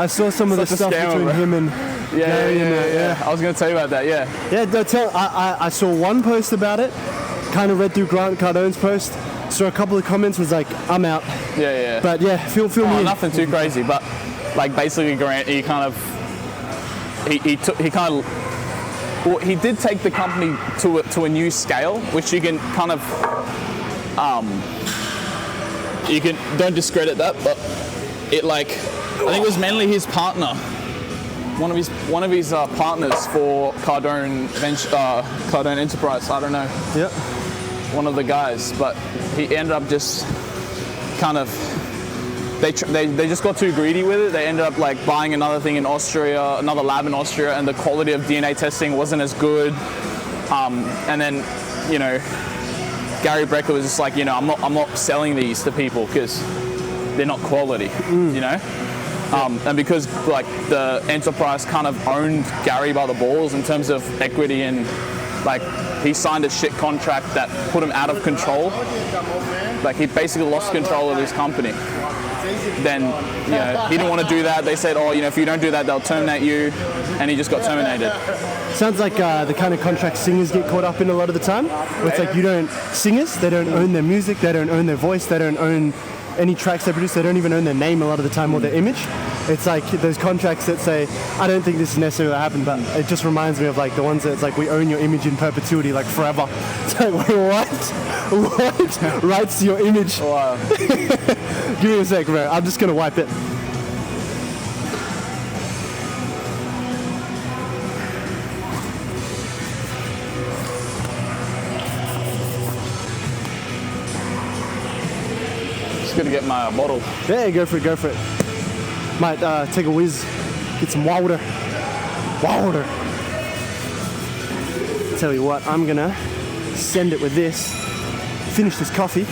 I saw some of the Such a stuff scammer, between bro. him and Gary and that, yeah. I was going to tell you about that, yeah. Yeah, I saw one post about it, kind of read through Grant Cardone's post, saw a couple of comments, was like, I'm out. Yeah. But yeah, feel me in. Nothing too crazy, but like basically Grant, he kind of, well, he did take the company to a new scale, which you can kind of, don't discredit that, but it like, I think it was mainly his partner, one of his partners for Cardone Cardone Enterprise. I don't know. Yep. One of the guys, but he ended up just kind of. They just got too greedy with it. They ended up like buying another thing in Austria, another lab in Austria, and the quality of DNA testing wasn't as good. And then, you know, Gary Brecker was just like, you know, I'm not selling these to people because they're not quality, you know. And because like the enterprise kind of owned Gary by the balls in terms of equity, and like he signed a shit contract that put him out of control. Like he basically lost control of his company. Then, you know, he didn't want to do that. They said, oh, you know, if you don't do that, they'll terminate you, and he just got terminated. Sounds like the kind of contract singers get caught up in a lot of the time. Where it's like singers, they don't own their music, they don't own their voice, they don't own any tracks they produce, they don't even own their name a lot of the time or their image. It's like those contracts that say, I don't think this is necessarily happen, but it just reminds me of like the ones that it's like, we own your image in perpetuity, like forever. It's like, what? What? Rights to your image. Wow. Give me a sec, bro. I'm just gonna wipe it. Just gonna get my bottle. Yeah, go for it. Might take a whiz, get some water. Tell you what, I'm gonna send it with this, finish this coffee,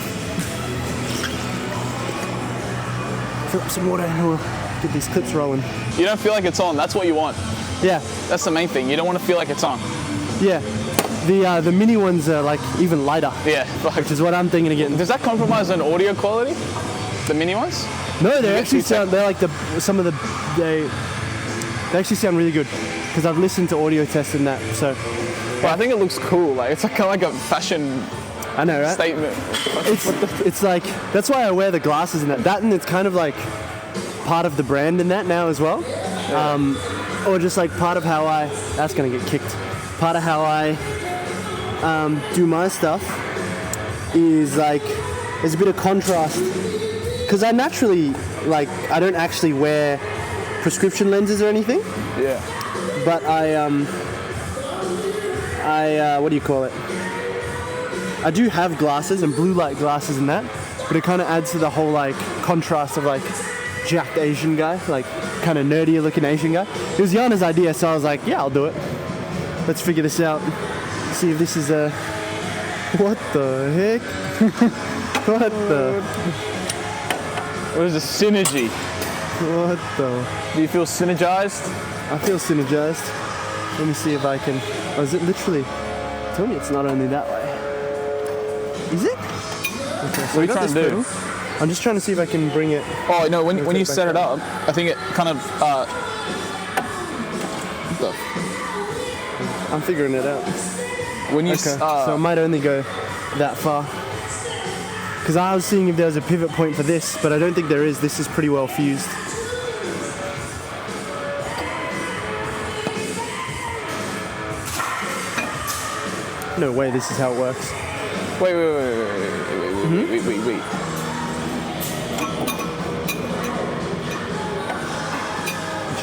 fill up some water, and we'll get these clips rolling. You don't feel like it's on. That's what you want. Yeah, That's the main thing. You don't want to feel like it's on. yeah. The mini ones are like even lighter, Yeah. which is what I'm thinking of getting. Does that compromise on audio quality? The mini ones? No, they You actually actually sound. They're like they actually sound really good because I've listened to audio tests and that. So But I think it looks cool. Like it's like kind of like a fashion I know, right? statement. It's like that's why I wear the glasses and that. That and it's kind of like part of the brand in that now as well, or just like part of how that's gonna get kicked. Part of how I do my stuff is like there's a bit of contrast because I naturally like I don't actually wear prescription lenses or anything, Yeah. but I what do you call it? I do have glasses and blue light glasses and that, but it kind of adds to the whole like contrast of like jacked Asian guy, like kind of nerdier looking Asian guy. It was Yana's idea, so I was like, yeah, I'll do it. Let's figure this out. See if this is a. What the heck? What the? What is a synergy? What the? Do you feel synergized? I feel synergized. Let me see if I can. Oh, is it literally? Tell me it's not only that way. Is it? Okay, so What are you I got trying to this do? pedal. I'm just trying to see if I can bring it. Oh no! When you it set back it up, I think it kind of. I'm figuring it out. When you Okay, so it might only go that far. Because I was seeing if there was a pivot point for this, but I don't think there is. This is pretty well fused. No way this is how it works. wait.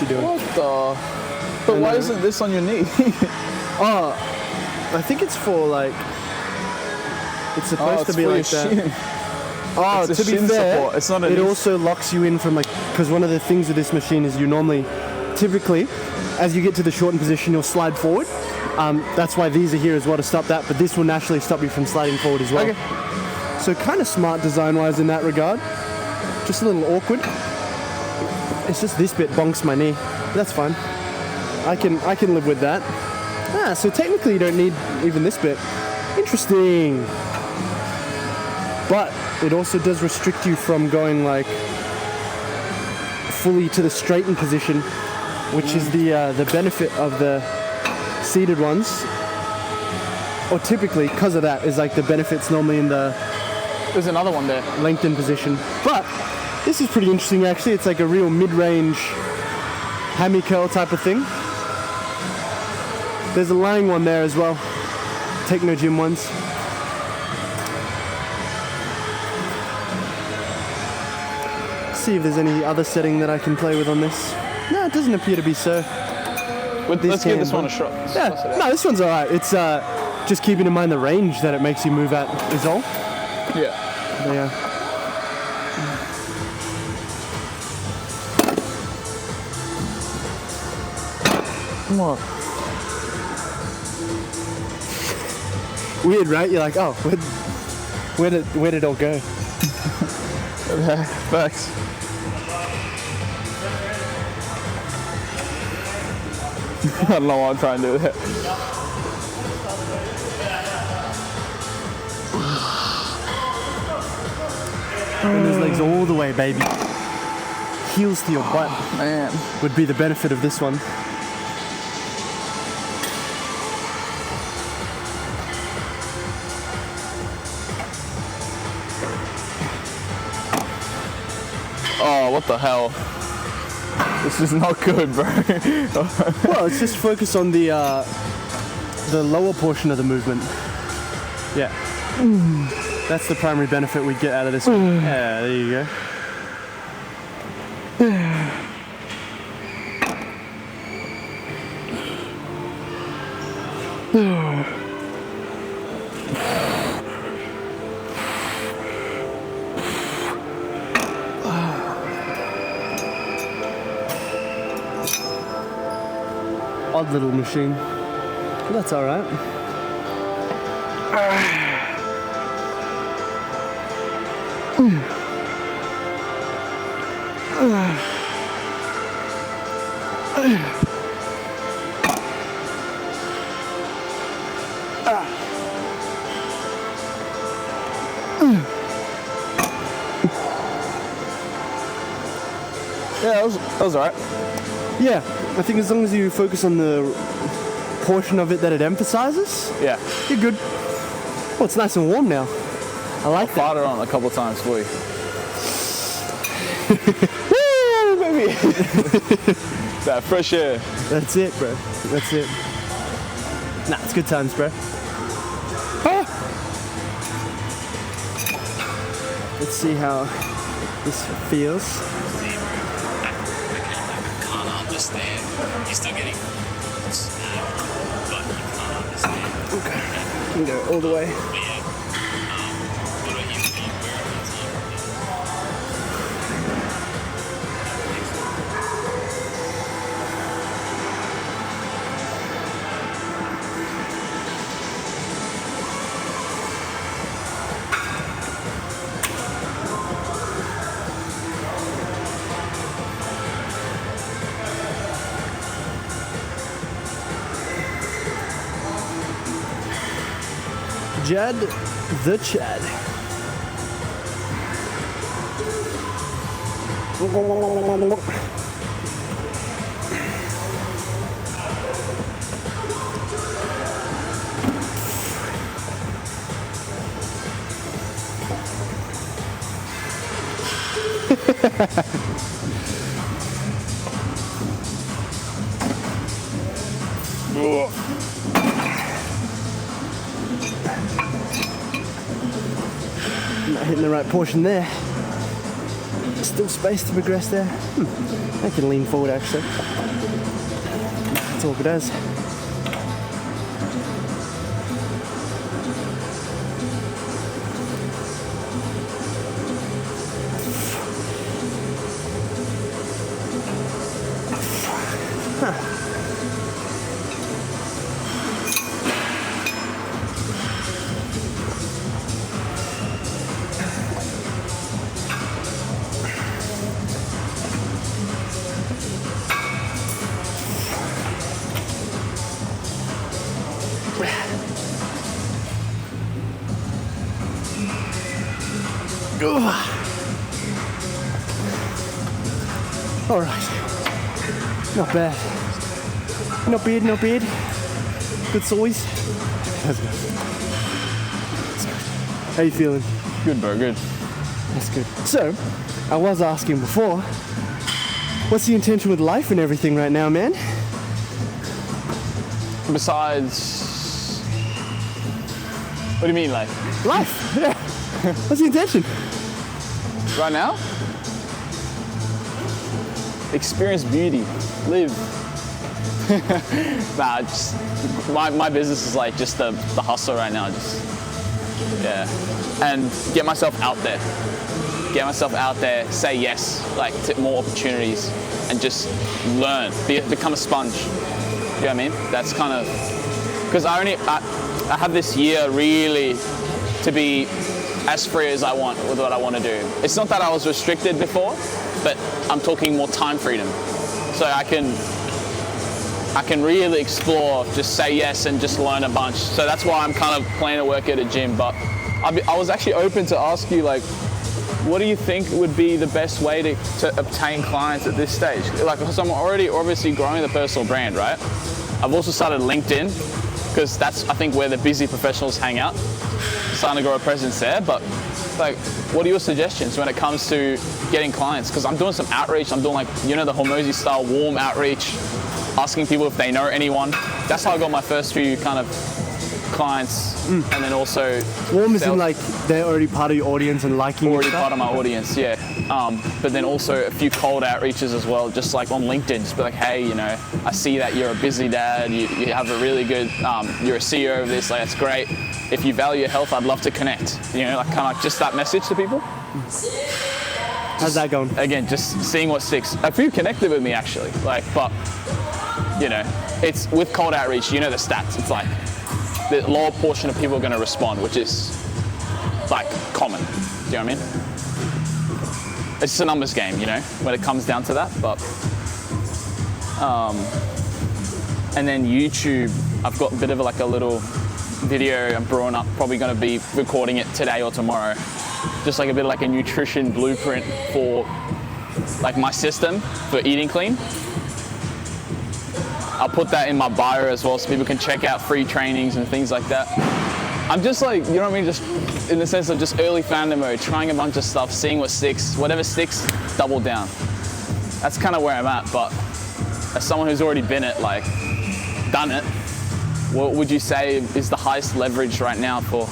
what you're doing. What the? But why isn't this on your knee? Oh, I think it's for like. It's supposed to be for like your that. shin. Oh, It's a to be shin fair, support. It's not a it knee. also locks you in from like, because one of the things with this machine is you normally, typically, as you get to the shortened position, you'll slide forward. That's why these are here as well to stop that, but this will naturally stop you from sliding forward as well. Okay. So kind of smart design-wise in that regard. Just a little awkward. It's just this bit bonks my knee. That's fine. I can live with that. Ah, so technically you don't need even this bit. Interesting. But it also does restrict you from going like fully to the straightened position, which is the benefit of the seated ones. Or typically, because of that, is like the benefits normally in the There's another one there. lengthened position. But this is pretty interesting actually. It's like a real mid-range hammy curl type of thing. There's a lying one there as well. Techno gym ones. See if there's any other setting that I can play with on this. No, it doesn't appear to be so. Let's give this can, one a shot. Let's Yeah, toss it out. no, this one's alright. It's just keeping in mind the range that it makes you move at is all. Yeah. But yeah. What? Weird, right? You're like, oh, where did it all go? Thanks. I don't know why I'm trying to do that. And those legs all the way, baby. Heels to your butt Man. would be the benefit of this one. Oh, what the hell? This is not good, bro. Well, it's just focus on the lower portion of the movement. Yeah. That's the primary benefit we get out of this one. Yeah, there you go. Odd little machine. But that's all right. Yeah, that was alright. Yeah, I think as long as you focus on the portion of it that it emphasizes, Yeah. you're good. Oh, it's nice and warm now. I like that. Farted on it a couple times for you. Woo, baby! That fresh air. That's it, bro. That's it. Nah, it's good times, bro. Ah. Let's see how this feels. Can't understand. You're still getting but you can't understand. Okay. Can go all the way. But yeah, what about you? Are you wearing it? Jad the Chad. Not hitting the right portion there. Still Still space to progress there. I can lean forward actually. That's all good as. All right, not bad. Not bad, not bad. Good size. That's good. That's good. How you feeling? Good, bro, good. That's good. So, I was asking before, what's the intention with life and everything right now, man? Besides, what do you mean, like? Life, yeah. What's the intention? Right now? Experience beauty, live. Nah, just, my business is like just the hustle right now, just, yeah. And get myself out there. Get myself out there, say yes, like to more opportunities and just learn, become a sponge. You know what I mean? That's kind of, because I have this year really to be as free as I want with what I want to do. It's not that I was restricted before, but I'm talking more time freedom. So I can really explore, just say yes and just learn a bunch. So that's why I'm kind of planning to work at a gym. But I was actually open to ask you, like, what do you think would be the best way to obtain clients at this stage? Like, because I'm already obviously growing the personal brand, right? I've also started LinkedIn, because that's, I think, where the busy professionals hang out. Starting to grow a presence there, but like, what are your suggestions when it comes to getting clients? Because I'm doing some outreach. I'm doing, like, you know, the Hormozy style warm outreach, asking people if they know anyone. That's how I got my first few kind of clients, and then also warm is in like they're already part of your audience and liking already part of my audience, yeah. But then also a few cold outreaches as well, just like on LinkedIn, just be like, hey, you know, I see that you're a busy dad, you have a really good, you're a CEO of this, like, that's great. If you value your health, I'd love to connect. You know, like kind of like just that message to people. How's that going? Again, just seeing what sticks. A few connected with me actually, like, but you know, it's with cold outreach, you know the stats. It's like the lower portion of people are going to respond, which is like common. Do you know what I mean? It's just a numbers game, you know, when it comes down to that. But and then YouTube, I've got a bit of like a little video I'm brewing up, probably going to be recording it today or tomorrow, just like a bit of like a nutrition blueprint for like my system for eating clean. I'll put that in my bio as well so people can check out free trainings and things like that. I'm just like, you know what I mean, just in the sense of just early founder mode, trying a bunch of stuff, seeing what sticks, whatever sticks, double down. That's kind of where I'm at. But as someone who's already been it, like done it, what would you say is the highest leverage right now for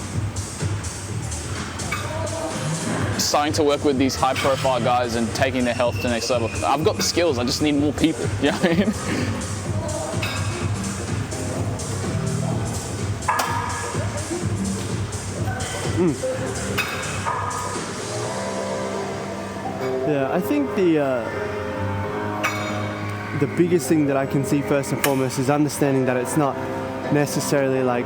starting to work with these high profile guys and taking their health to the next level? I've got the skills, I just need more people, you know what I mean? Yeah, I think the biggest thing that I can see first and foremost is understanding that it's not necessarily like,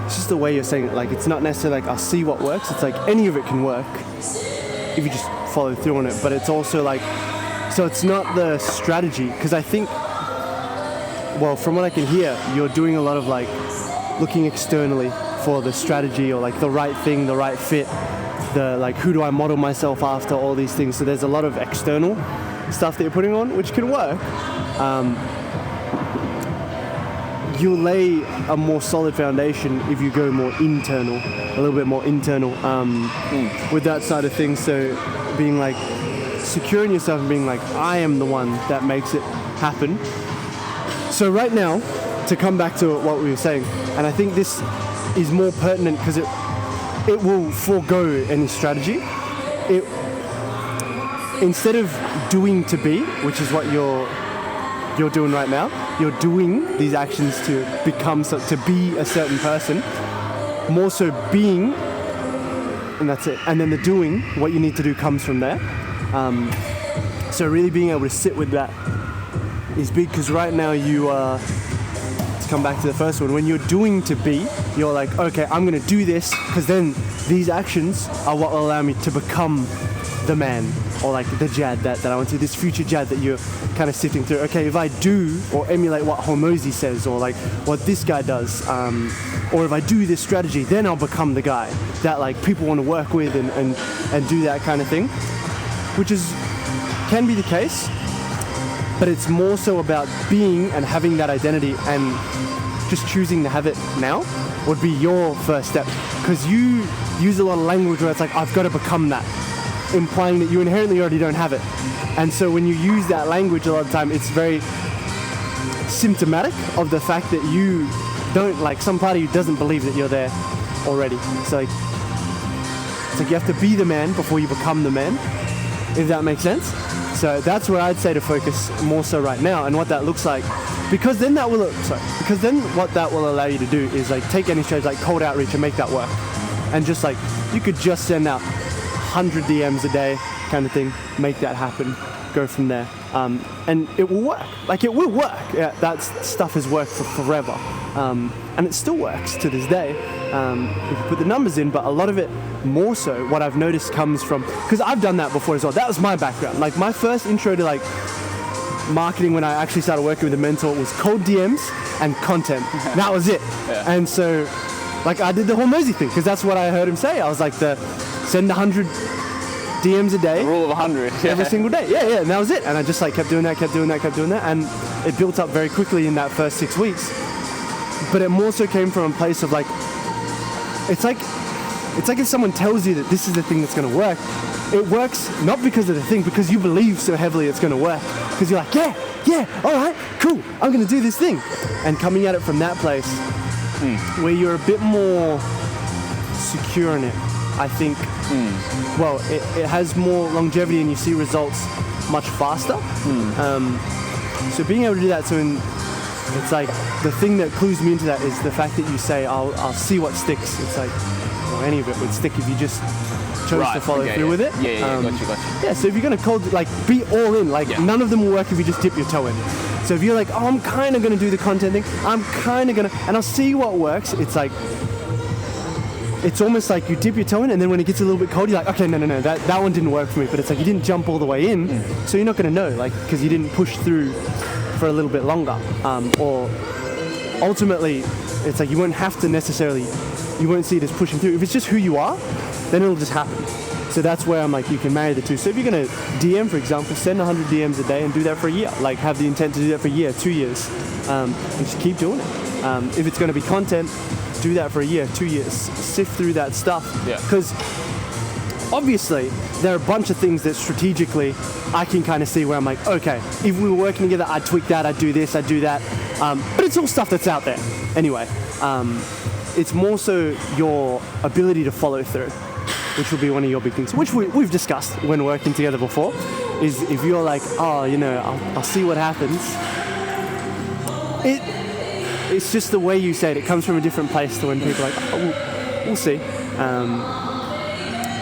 it's just the way you're saying it, like it's not necessarily like I'll see what works, it's like any of it can work if you just follow through on it, but it's also like, so it's not the strategy, because I think, well, from what I can hear, you're doing a lot of like looking externally for the strategy or like the right thing, the right fit, the like who do I model myself after, all these things. So there's a lot of external stuff that you're putting on, which can work. You'll lay a more solid foundation if you go more internal, a little bit more internal with that side of things. So being like securing yourself and being like, I am the one that makes it happen. So right now, to come back to what we were saying, and I think this is more pertinent because it will forego any strategy. it instead of doing to be, which is what you're doing right now, you're doing these actions to become to be a certain person, more so being, and that's it. And then the doing, what you need to do comes from there. So really being able to sit with that is big, because right now you are, to come back to the first one, when you're doing to be, you're like, okay, I'm going to do this because then these actions are what will allow me to become the man, or like the Jad that I want to, this future Jad that you're kind of sifting through. Okay, if I do or emulate what Hormozy says, or like what this guy does, or if I do this strategy, then I'll become the guy that like people want to work with and do that kind of thing, which can be the case, but it's more so about being and having that identity, and just choosing to have it now would be your first step, because you use a lot of language where it's like, I've got to become that, implying that you inherently already don't have it. And so when you use that language a lot of the time, it's very symptomatic of the fact that you don't, like, some part of you doesn't believe that you're there already. So like, it's like you have to be the man before you become the man, if that makes sense. So that's where I'd say to focus more so right now, and what that looks like, because then what that will allow you to do is like take any strategy like cold outreach and make that work. And just like, you could just send out 100 DMs a day kind of thing, make that happen, go from there. And it will work. Like, it will work. Yeah, that stuff has worked for forever. And it still works to this day, if you put the numbers in, but a lot of it, more so, what I've noticed comes from, because I've done that before as well. That was my background. Like, my first intro to like marketing when I actually started working with a mentor was cold DMs and content. That was it. Yeah. And so, like, I did the Hormozy thing, because that's what I heard him say. I was like, send 100 DMs a day. The rule of 100. Yeah. Every single day. Yeah, and that was it. And I just like kept doing that. And it built up very quickly in that first 6 weeks. But it more so came from a place of like, it's like if someone tells you that this is the thing that's going to work, it works not because of the thing, because you believe so heavily it's going to work. Because you're like, yeah, all right, cool, I'm going to do this thing. And coming at it from that place, where you're a bit more secure in it, I think, well, it has more longevity and you see results much faster. So being able to do that, it's like, the thing that clues me into that is the fact that you say, I'll see what sticks. It's like, well, any of it would stick if you just chose to follow through with it. Yeah, got you. Yeah, so if you're going to like, be all in, like, none of them will work if you just dip your toe in. So if you're like, oh, I'm kind of going to do the content thing, I'm kind of going to, and I'll see what works, it's like, it's almost like you dip your toe in, and then when it gets a little bit cold, you're like, okay, no, that one didn't work for me. But it's like, you didn't jump all the way in, so you're not going to know, like, because you didn't push through for a little bit longer. Or ultimately, it's like, you won't have to necessarily, you won't see it as pushing through. If it's just who you are, then it'll just happen. So that's where I'm like, you can marry the two. So if you're going to DM, for example, send 100 DMs a day and do that for a year. Like, have the intent to do that for a year, 2 years, and just keep doing it. If it's going to be content, do that for a year, 2 years. Sift through that stuff. Because obviously, there are a bunch of things that strategically I can kind of see where I'm like, okay, if we were working together, I'd tweak that, I'd do this, I'd do that. But it's all stuff that's out there. Anyway, it's more so your ability to follow through, which will be one of your big things, which we've discussed when working together before, is if you're like, oh, I'll see what happens. It's just the way you say it. It comes from a different place to when people are like, oh, we'll see.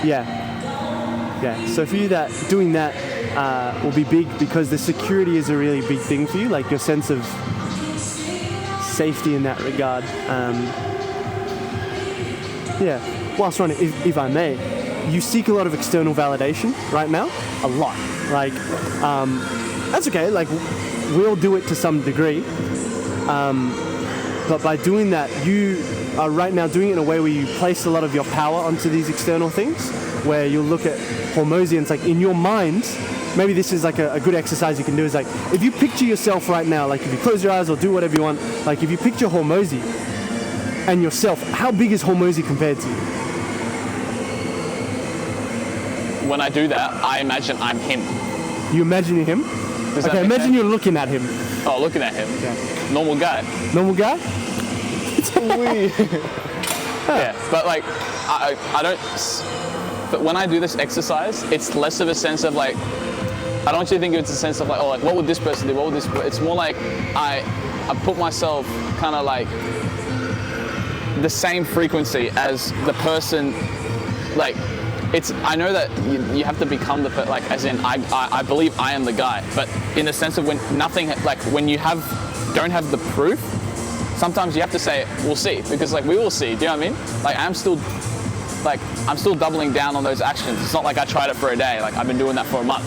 Yeah. So for you, doing that will be big, because the security is a really big thing for you, like your sense of safety in that regard. Whilst running, if I may, you seek a lot of external validation right now, a lot. Like, that's okay. Like, we all do it to some degree. But by doing that, you are right now doing it in a way where you place a lot of your power onto these external things, where you'll look at Hormozy and it's like, in your mind, maybe this is like a good exercise you can do, is like, if you picture yourself right now, like if you close your eyes or do whatever you want, like if you picture Hormozy and yourself, how big is Hormozy compared to you? When I do that, I imagine I'm him. You imagine you're him? Okay, imagine you're looking at him. Oh, looking at him. Yeah. Normal guy. Normal guy? It's weird. Yeah, but like, I don't. but when I do this exercise, it's less of a sense of like, I don't want you to think it's a sense of like, oh, like what would this person do? What would this? It's more like I put myself kind of like the same frequency as the person. Like, I know that you have to become the like, as in I believe I am the guy, but in the sense of when nothing, like when you don't have the proof, sometimes you have to say we'll see, because like we will see. Do you know what I mean? Like I'm still doubling down on those actions. It's not like I tried it for a day. Like I've been doing that for a month.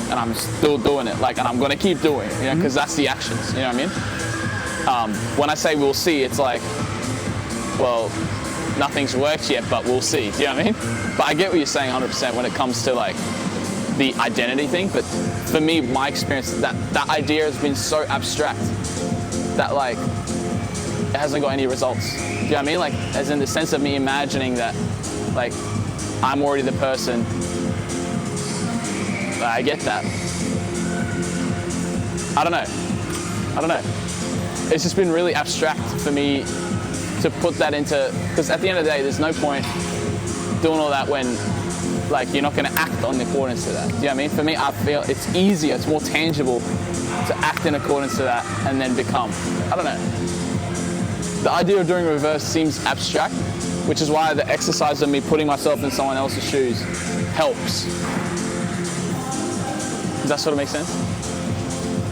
And I'm still doing it, like, and I'm gonna keep doing it, you know, because that's the actions, you know what I mean? When I say we'll see, it's like, well, nothing's worked yet, but we'll see, do you know what I mean? But I get what you're saying 100% when it comes to like the identity thing, but for me, my experience, that idea has been so abstract that like, it hasn't got any results, do you know what I mean? Like, as in the sense of me imagining that, like, I'm already the person. I get that. I don't know. It's just been really abstract for me to put that into, because at the end of the day, there's no point doing all that when like you're not going to act on accordance to that. Do you know what I mean? For me, I feel it's easier, it's more tangible to act in accordance to that and then become. I don't know. The idea of doing reverse seems abstract, which is why the exercise of me putting myself in someone else's shoes helps. Does that sort of make sense?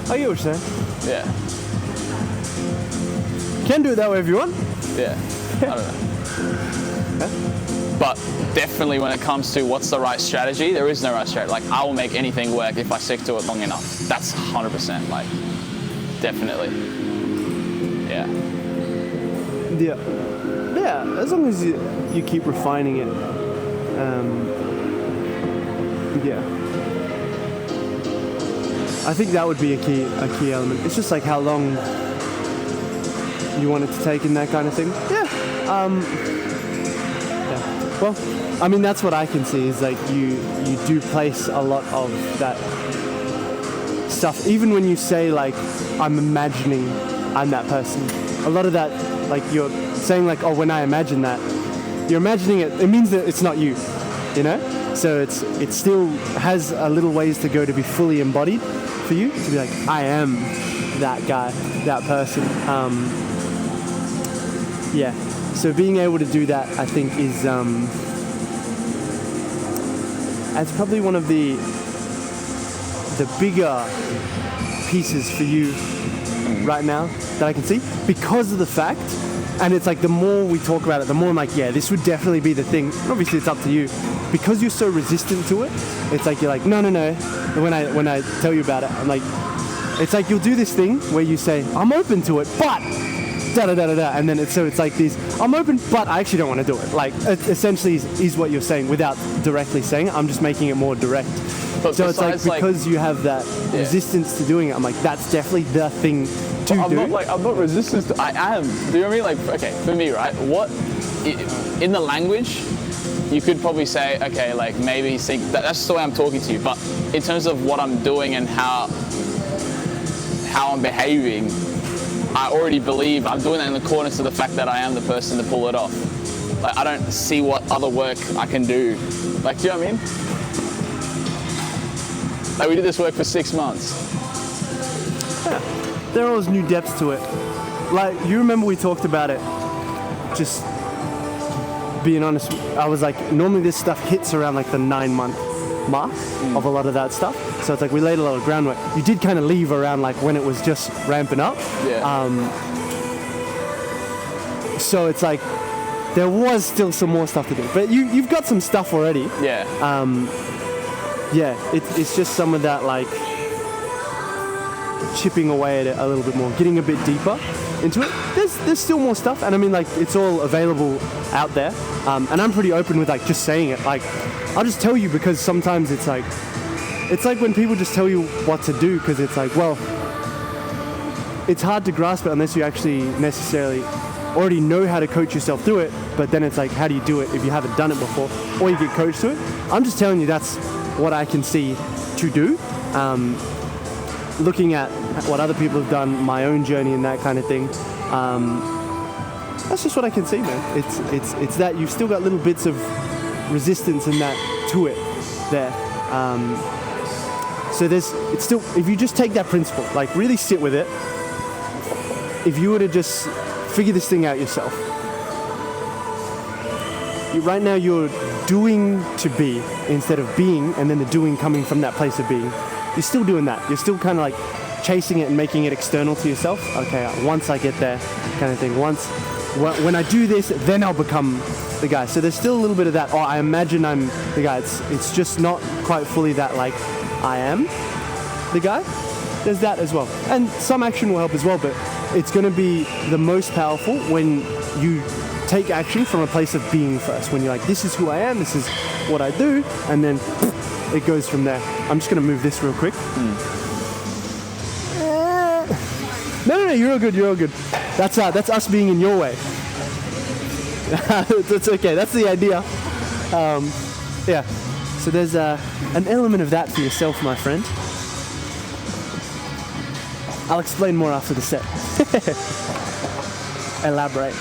I get what you're saying. Yeah. Can do it that way if you want. Yeah. I don't know. Yeah. But definitely when it comes to what's the right strategy, there is no right strategy. Like I will make anything work if I stick to it long enough. That's 100%. Like, definitely. Yeah. Yeah. Yeah. As long as you keep refining it. Yeah. I think that would be a key element. It's just like how long you want it to take in that kind of thing. Yeah. Yeah. Well, I mean, that's what I can see is like you do place a lot of that stuff. Even when you say like, I'm imagining I'm that person. A lot of that, like you're saying like, oh, when I imagine that, you're imagining it. It means that it's not you, you know? So it still has a little ways to go to be fully embodied for you, to be like, I am that guy, that person. Yeah. So being able to do that, I think, is that's probably one of the bigger pieces for you right now that I can see, because of the fact, and it's like the more we talk about it, the more I'm like, yeah, this would definitely be the thing. Obviously, it's up to you. Because you're so resistant to it, it's like you're like, no. And when I tell you about it, I'm like, it's like you'll do this thing where you say, I'm open to it, but da-da-da-da-da, and then it's like these, I'm open, but I actually don't want to do it. Like, it essentially is what you're saying without directly saying it. I'm just making it more direct. But so it's like, because you have that resistance to doing it, I'm like, that's definitely the thing to do. I'm not resistant to, I am. Do you know what I mean? Like, okay, for me, right, in the language, you could probably say, okay, like maybe think that's just the way I'm talking to you. But in terms of what I'm doing and how I'm behaving, I already believe I'm doing that in accordance to the fact that I am the person to pull it off. Like, I don't see what other work I can do. Like, do you know what I mean? Like, we did this work for 6 months. Yeah. There are always new depths to it. Like, you remember we talked about it, just being honest, I was like, normally this stuff hits around like the 9-month mark of a lot of that stuff. So it's like we laid a lot of groundwork. You did kind of leave around like when it was just ramping up. Yeah. So it's like there was still some more stuff to do, but you've got some stuff already. Yeah. Yeah. It's just some of that like chipping away at it a little bit more, getting a bit deeper into it. There's still more stuff, and I mean like it's all available out there. And I'm pretty open with like just saying it. Like I'll just tell you, because sometimes it's like when people just tell you what to do, because it's like, well, it's hard to grasp it unless you actually necessarily already know how to coach yourself through it. But then it's like, how do you do it if you haven't done it before, or you get coached to it? I'm just telling you that's what I can see to do. Looking at what other people have done, my own journey and that kind of thing. That's just what I can see, man. It's that you've still got little bits of resistance and that to it there. So it's still, if you just take that principle, like really sit with it, if you were to just figure this thing out yourself, right now you're doing to be instead of being, and then the doing coming from that place of being. You're still doing that. You're still kind of like chasing it and making it external to yourself. Okay, once I get there, kind of thing. When I do this, then I'll become the guy. So there's still a little bit of that. Oh, I imagine I'm the guy. It's just not quite fully that like I am the guy. There's that as well, and some action will help as well. But it's going to be the most powerful when you take action from a place of being first. When you're like, this is who I am. This is what I do, and then it goes from there. I'm just going to move this real quick. No, you're all good. You're all good. That's us being in your way. That's okay. That's the idea. Yeah. So there's an element of that for yourself, my friend. I'll explain more after the set. Elaborate.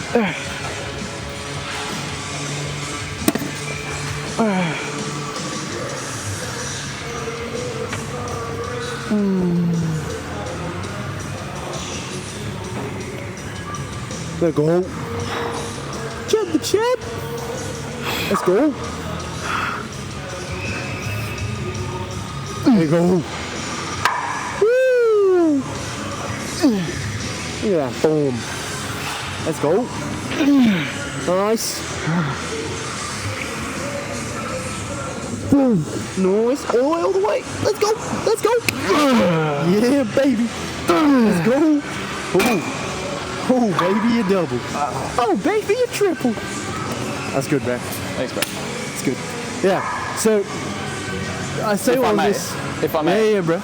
There you go. Chip the chip. Let's go. There you go. Woo. Yeah, boom. Let's go. Nice. Boom. Nice. All the way. Let's go. Let's go. Yeah, baby. Let's go. Ooh. Oh, baby, a double. Oh, baby, a triple. That's good, man. Thanks, bro. It's good. Yeah. So I say all this. If I may. Yeah, bro.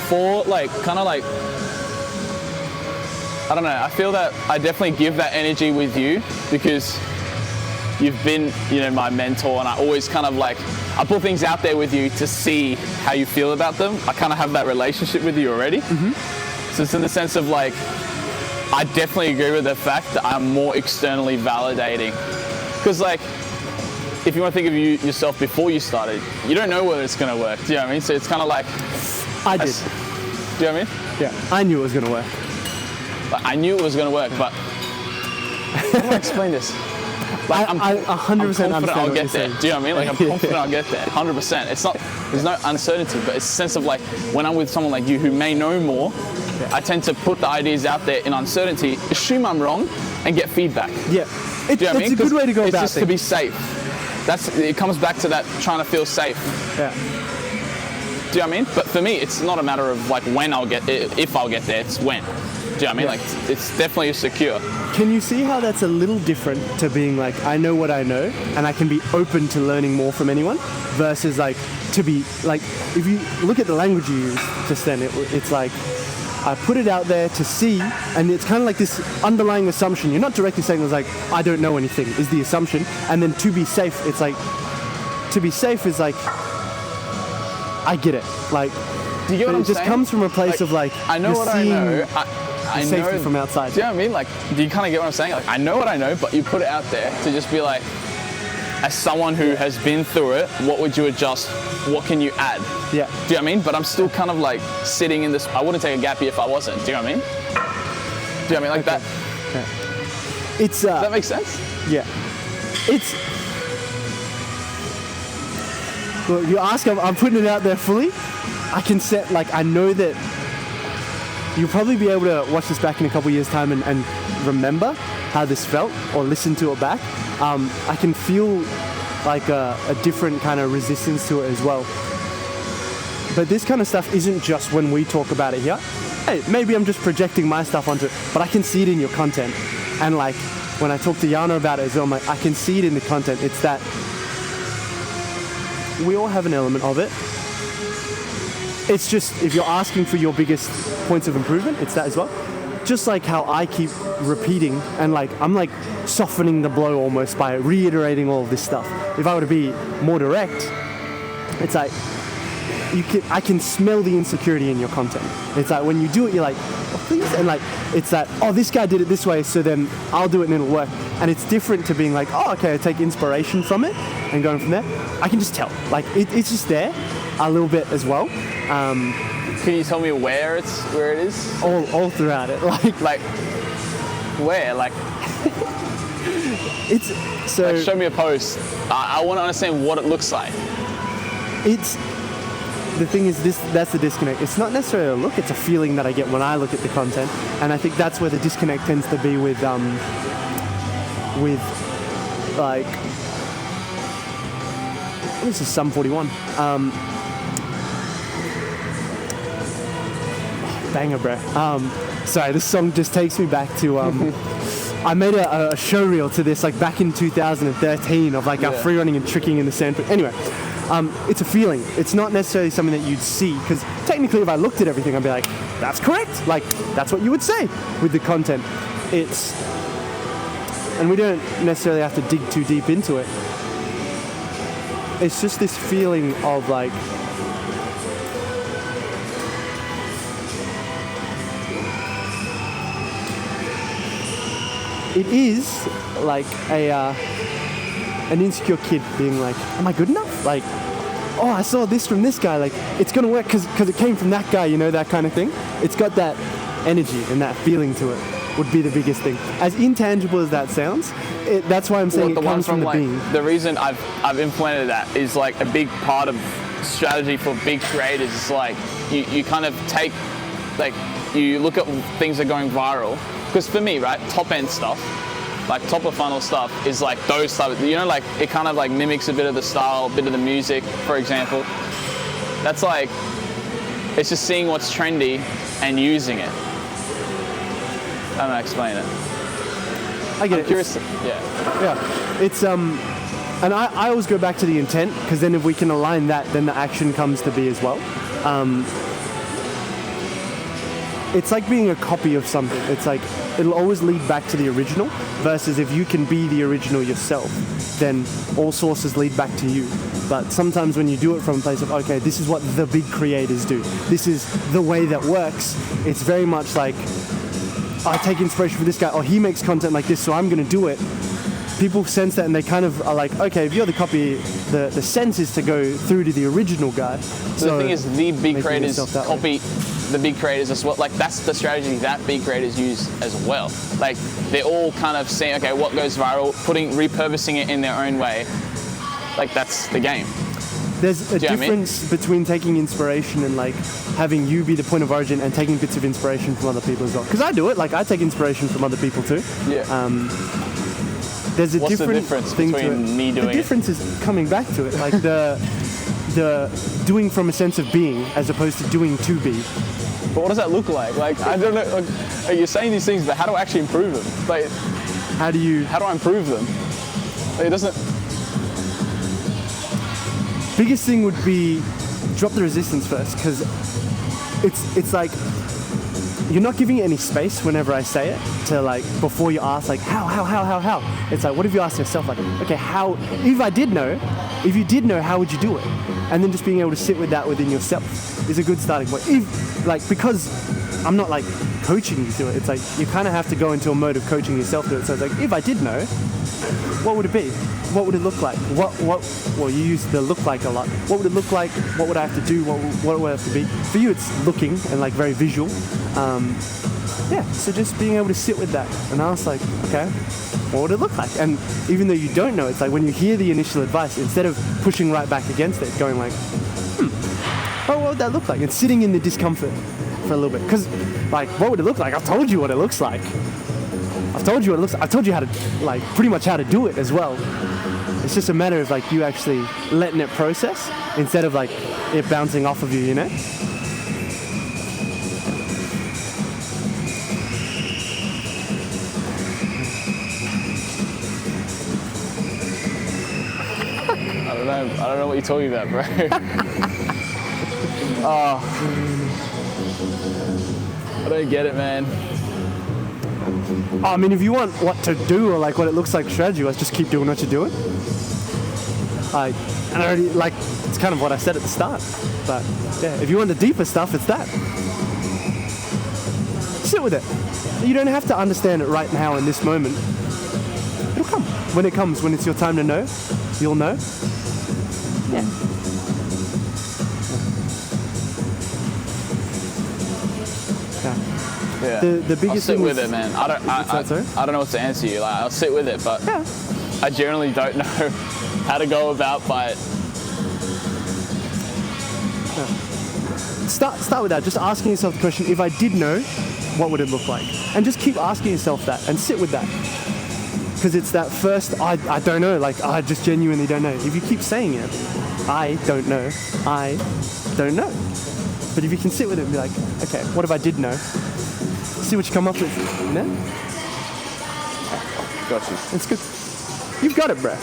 For like, kind of like, I don't know. I feel that I definitely give that energy with you because you've been, my mentor, and I always kind of like, I put things out there with you to see how you feel about them. I kind of have that relationship with you already. Mm-hmm. So it's in the sense of like, I definitely agree with the fact that I'm more externally validating. Because like, if you want to think of yourself before you started, you don't know whether it's going to work. Do you know what I mean? So it's kind of like... I did. Do you know what I mean? Yeah, I knew it was going to work. But I knew it was going to work, but... How do I explain this? Like, I 100% confident I'll get there. saying. Do you know what I mean? Like, I'm confident I'll get there. 100%. It's not, there's no uncertainty, but it's a sense of like, when I'm with someone like you who may know more, I tend to put the ideas out there in uncertainty, assume I'm wrong, and get feedback. Yeah. It's a good way to go about it. It's just to be safe. It comes back to that trying to feel safe. Yeah. Do you know what I mean? But for me, it's not a matter of like when I'll get, if I'll get there, it's when. Do you know what I mean? Yeah. Like, it's definitely secure. Can you see how that's a little different to being like, I know what I know, and I can be open to learning more from anyone, versus like, to be like, if you look at the language you use just then, it's like, I put it out there to see, and it's kind of like this underlying assumption. You're not directly saying it's like, I don't know anything, is the assumption. And then to be safe, it's like, to be safe is like, I get it. Like, do you get what I'm it just saying? comes from a place of like, I know what I know. I safety know from outside. Do you know what I mean? Like, do you kind of get what I'm saying? Like, I know what I know, but you put it out there to just be like, as someone who has been through it, what would you adjust? What can you add? Yeah. Do you know what I mean? But I'm still kind of like sitting in this. I wouldn't take a gap year if I wasn't. Do you know what I mean? Do you know what I mean? Like that. Yeah. It's. Does that make sense? Yeah. It's. Well, you ask, I'm putting it out there fully. I can set, like, I know that you'll probably be able to watch this back in a couple years' time and remember how this felt, or listen to it back. I can feel like a different kind of resistance to it as well. But this kind of stuff isn't just when we talk about it here. Hey, maybe I'm just projecting my stuff onto it, but I can see it in your content. And like, when I talk to Yana about it as well, I'm like, I can see it in the content. It's that we all have an element of it. It's just, if you're asking for your biggest points of improvement, it's that as well. Just like how I keep repeating, and like, I'm like softening the blow almost by reiterating all of this stuff. If I were to be more direct, it's like, I can smell the insecurity in your content. It's like, when you do it, you're like, oh, please, and like, it's that, oh, this guy did it this way, so then I'll do it and it'll work. And it's different to being like, oh, okay, I take inspiration from it and going from there. I can just tell. Like, it's just there a little bit as well. Can you tell me where it is? All throughout it. Like where? Like it's so. Like show me a post. I want to understand what it looks like. It's the thing is that's the disconnect. It's not necessarily a look. It's a feeling that I get when I look at the content, and I think that's where the disconnect tends to be with like. This is Sum 41. Banger, bro. Sorry, this song just takes me back to. I made a show reel to this like back in 2013 of like our free running and tricking in the sand. But anyway, it's a feeling. It's not necessarily something that you'd see, because technically, if I looked at everything, I'd be like, "That's correct." Like that's what you would say with the content. And we don't necessarily have to dig too deep into it. It's just this feeling of like. It is like an insecure kid being like, am I good enough? Like, oh, I saw this from this guy. Like, it's going to work because it came from that guy, you know, that kind of thing. It's got that energy and that feeling to it would be the biggest thing. As intangible as that sounds, that's why I'm saying it comes from the being. The reason I've implemented that is like a big part of strategy for big creators is like you kind of take, like, you look at things that are going viral. Because for me, right, top end stuff, like top of funnel stuff is like those type of, you know, like it kind of like mimics a bit of the style, a bit of the music, for example. That's like, it's just seeing what's trendy and using it. I don't know how to explain it. I get I'm it. Curious. Yeah. It's, and I always go back to the intent, because then if we can align that, then the action comes to be as well. It's like being a copy of something. It's like, it'll always lead back to the original, versus if you can be the original yourself, then all sources lead back to you. But sometimes when you do it from a place of, okay, this is what the big creators do, this is the way that works, it's very much like, I take inspiration from this guy, or he makes content like this, so I'm going to do it. People sense that and they kind of are like, okay, if you're the copy, the sense is to go through to the original guy. So the thing is, the big creators copy the big creators as well. Like, that's the strategy that big creators use as well. Like, they're all kind of saying, okay, what goes viral, repurposing it in their own way. Like, that's the game. There's a difference between taking inspiration and like having you be the point of origin and taking bits of inspiration from other people as well. Because I do it. Like, I take inspiration from other people too. Yeah. There's a What's the difference thing between me doing it? The difference is coming back to it. Like the doing from a sense of being as opposed to doing to be. But what does that look like? Like, I don't know. Like, you're saying these things, but how do I actually improve them? Like, how do I improve them? Like, it doesn't. Biggest thing would be drop the resistance first, because it's like you're not giving it any space whenever I say it to, like, before you ask, like, how. It's like, what if you ask yourself, like, okay, how, if you did know, how would you do it? And then just being able to sit with that within yourself is a good starting point. Because I'm not like coaching you through it, it's like you kind of have to go into a mode of coaching yourself through it. So it's like, if I did know, what would it be? What would it look like? Well, you use the look like a lot. What would it look like? What would I have to do? What would I have to be? For you, it's looking and like very visual. So just being able to sit with that and ask, like, okay, what would it look like? And even though you don't know, it's like when you hear the initial advice, instead of pushing right back against it, going like, what would that look like? And sitting in the discomfort for a little bit. Because, like, what would it look like? I've told you what it looks like. I've told you how to, like, pretty much how to do it as well. It's just a matter of, like, you actually letting it process instead of, like, it bouncing off of you, you know? I don't know what you're talking about, bro. I don't get it, man. I mean, if you want what to do or like what it looks like strategy-wise, just keep doing what you're doing. And I already, like, it's kind of what I said at the start. But yeah, if you want the deeper stuff, it's that. Sit with it. You don't have to understand it right now in this moment. it'll come. When it comes, when it's your time to know, you'll know. Yeah. Yeah. The I'll biggest sit thing with is, it, man. I don't know what to answer you. Like, I'll sit with it, but Yeah. I generally don't know how to go about by it. Start with that. Just asking yourself the question: if I did know, what would it look like? And just keep asking yourself that, and sit with that. Because it's that first, I don't know. Like, I just genuinely don't know. If you keep saying it, I don't know. I don't know. But if you can sit with it and be like, okay, what if I did know? See what you come up with. You know? Got you. It's good. You've got it, bro.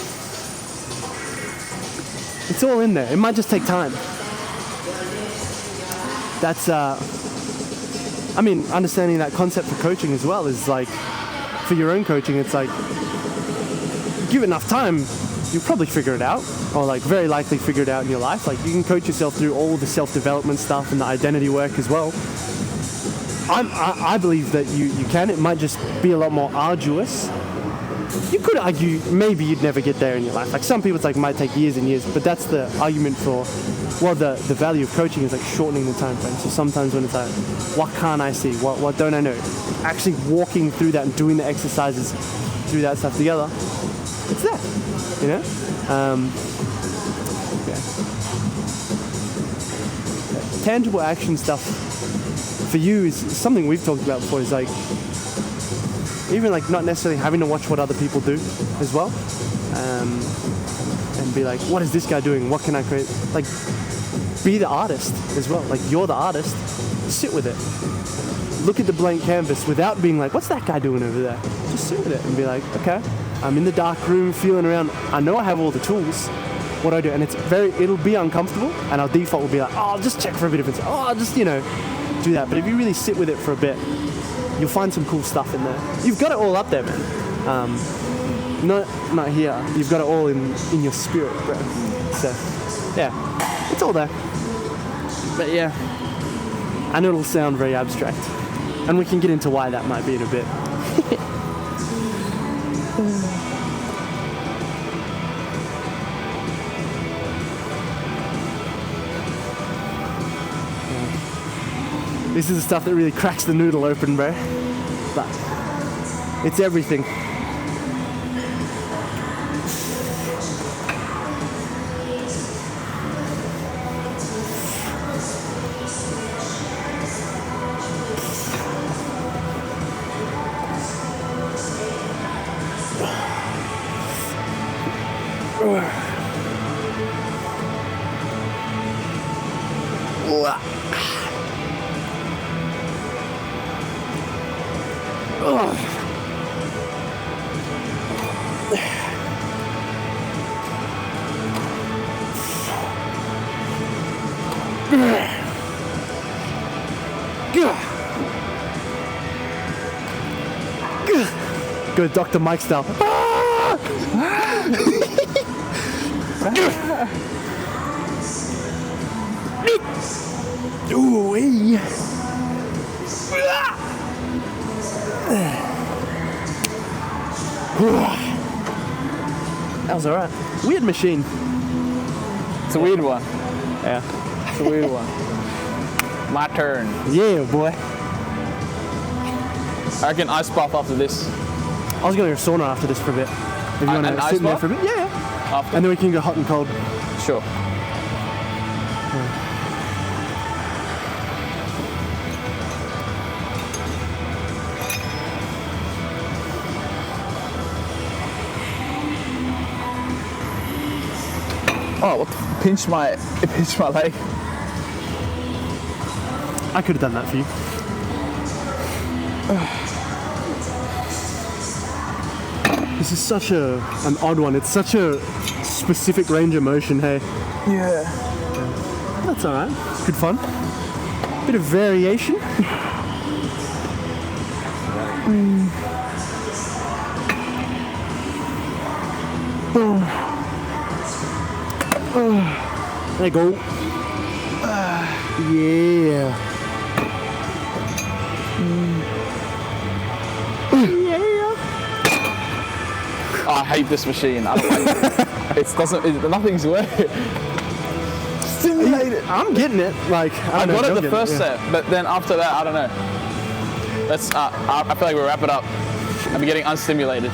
It's all in there. It might just take time. That's, I mean, understanding that concept for coaching as well is like, for your own coaching, it's like, give it enough time, you'll probably figure it out, or like very likely figure it out in your life. Like, you can coach yourself through all the self-development stuff and the identity work as well. I believe that you can. It might just be a lot more arduous. You could argue maybe you'd never get there in your life. Like, some people, it's like might take years and years, but that's the argument for, well, the value of coaching is like shortening the time frame. So sometimes when it's like, what can't I see? What don't I know? Actually walking through that and doing the exercises through that stuff together, it's there, you know? Yeah. Tangible action stuff for you is something we've talked about before, is like, even like not necessarily having to watch what other people do as well, and be like, what is this guy doing? What can I create? Like, be the artist as well. Like, you're the artist. Sit with it. Look at the blank canvas without being like, what's that guy doing over there? Just sit with it and be like, okay, I'm in the dark room feeling around. I know I have all the tools. What do I do? And it'll be uncomfortable, and our default will be like, oh, I'll just check for a bit of it. Oh, I'll just, do that. But if you really sit with it for a bit, you'll find some cool stuff in there. You've got it all up there, man. Not here. You've got it all in your spirit, bro. So, yeah, it's all there. But yeah, I know it'll sound very abstract, and we can get into why that might be in a bit. This is the stuff that really cracks the noodle open, bro. But it's everything. Go Dr. Mike style. Ooh-wee. That was alright. Weird machine. It's a weird one. Yeah. It's a weird one. My turn. Yeah, boy. I reckon ice bath after this. I was going to go sauna after this for a bit. If you want An to ice sit in there bath? for a bit. Yeah. After. And then we can go hot and cold. Sure. Oh, what the pinch my leg. I could have done that for you. This is such an odd one. It's such a specific range of motion, hey? Yeah. That's alright. Good fun. Bit of variation. There you go. Yeah. Yeah. hate this machine. I don't like it. Nothing's working. Stimulated. I'm getting it. Like I got it the you're first getting it, set, but then after that, I don't know. Let's. I feel like we'll wrap it up. I'm getting unstimulated.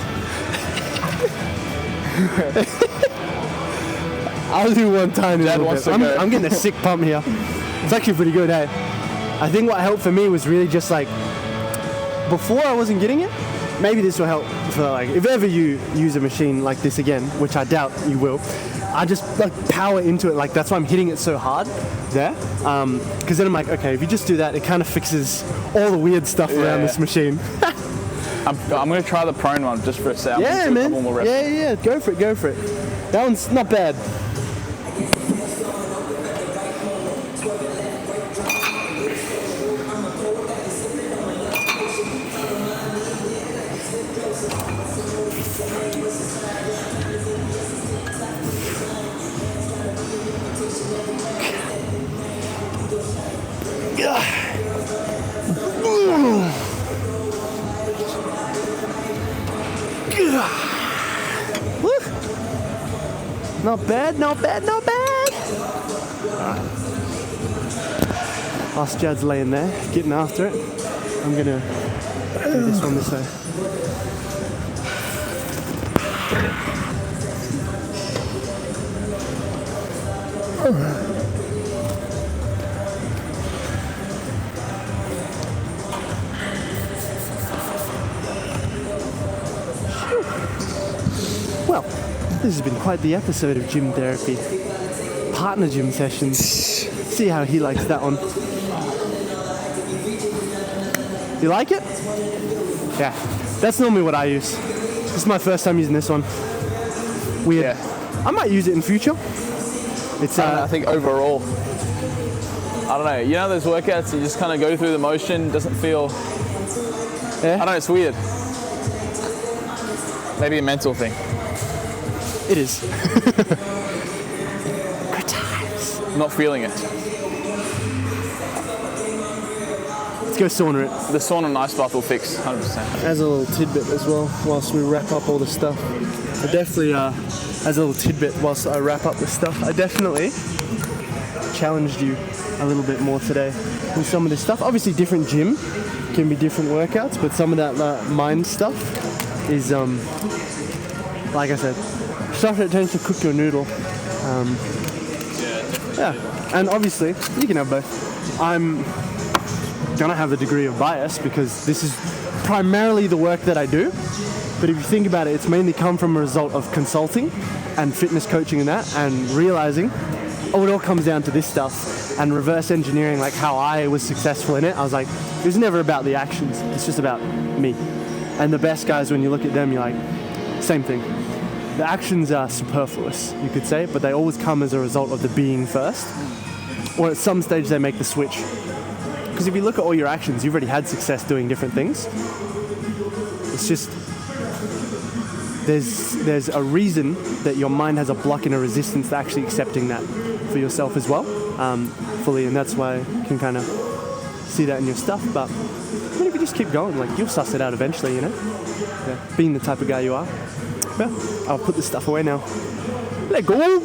I'll do one tiny Dad little wants bit. to go. I'm getting a sick pump here. It's actually pretty good, eh? I think what helped for me was really just like, before I wasn't getting it, maybe this will help for like, if ever you use a machine like this again, which I doubt you will, I just like power into it. Like that's why I'm hitting it so hard there. Because then I'm like, okay, if you just do that, it kind of fixes all the weird stuff around this machine. I'm gonna try the prone one just for a second. Yeah, man. Yeah. Go for it. That one's not bad. Not bad. Alright. Whilst Jad's laying there, getting after it, I'm gonna do this one this way. Well, this has been quite the episode of gym therapy. Partner gym sessions. See how he likes that one. You like it? Yeah, that's normally what I use. This is my first time using this one. Weird. Yeah. I might use it in future. It's I think overall, I don't know. You know those workouts you just kind of go through the motion, doesn't feel. Yeah. I don't know. It's weird. Maybe a mental thing. It is. Good times. Not feeling it. Let's go sauna it. The sauna and ice bath will fix 100%. As a little tidbit as well, whilst we wrap up all the stuff, I definitely, as a little tidbit whilst I wrap up the stuff, I definitely challenged you a little bit more today with some of this stuff. Obviously different gym can be different workouts, but some of that mind stuff is, like I said, stuff that tends to cook your noodle. Yeah, and obviously you can have both. I'm gonna have a degree of bias because this is primarily the work that I do, but if you think about it, it's mainly come from a result of consulting and fitness coaching and that, and realizing, oh, it all comes down to this stuff, and reverse engineering like how I was successful in it. I was like, it was never about the actions, it's just about me. And the best guys, when you look at them, you're like, same thing. The actions are superfluous, you could say, but they always come as a result of the being first, or at some stage they make the switch. Because if you look at all your actions, you've already had success doing different things. It's just, there's a reason that your mind has a block and a resistance to actually accepting that for yourself as well, fully, and that's why you can kind of see that in your stuff. But I mean, if you just keep going, like, you'll suss it out eventually, you know? Yeah. Being the type of guy you are. Well, I'll put this stuff away now. Let go!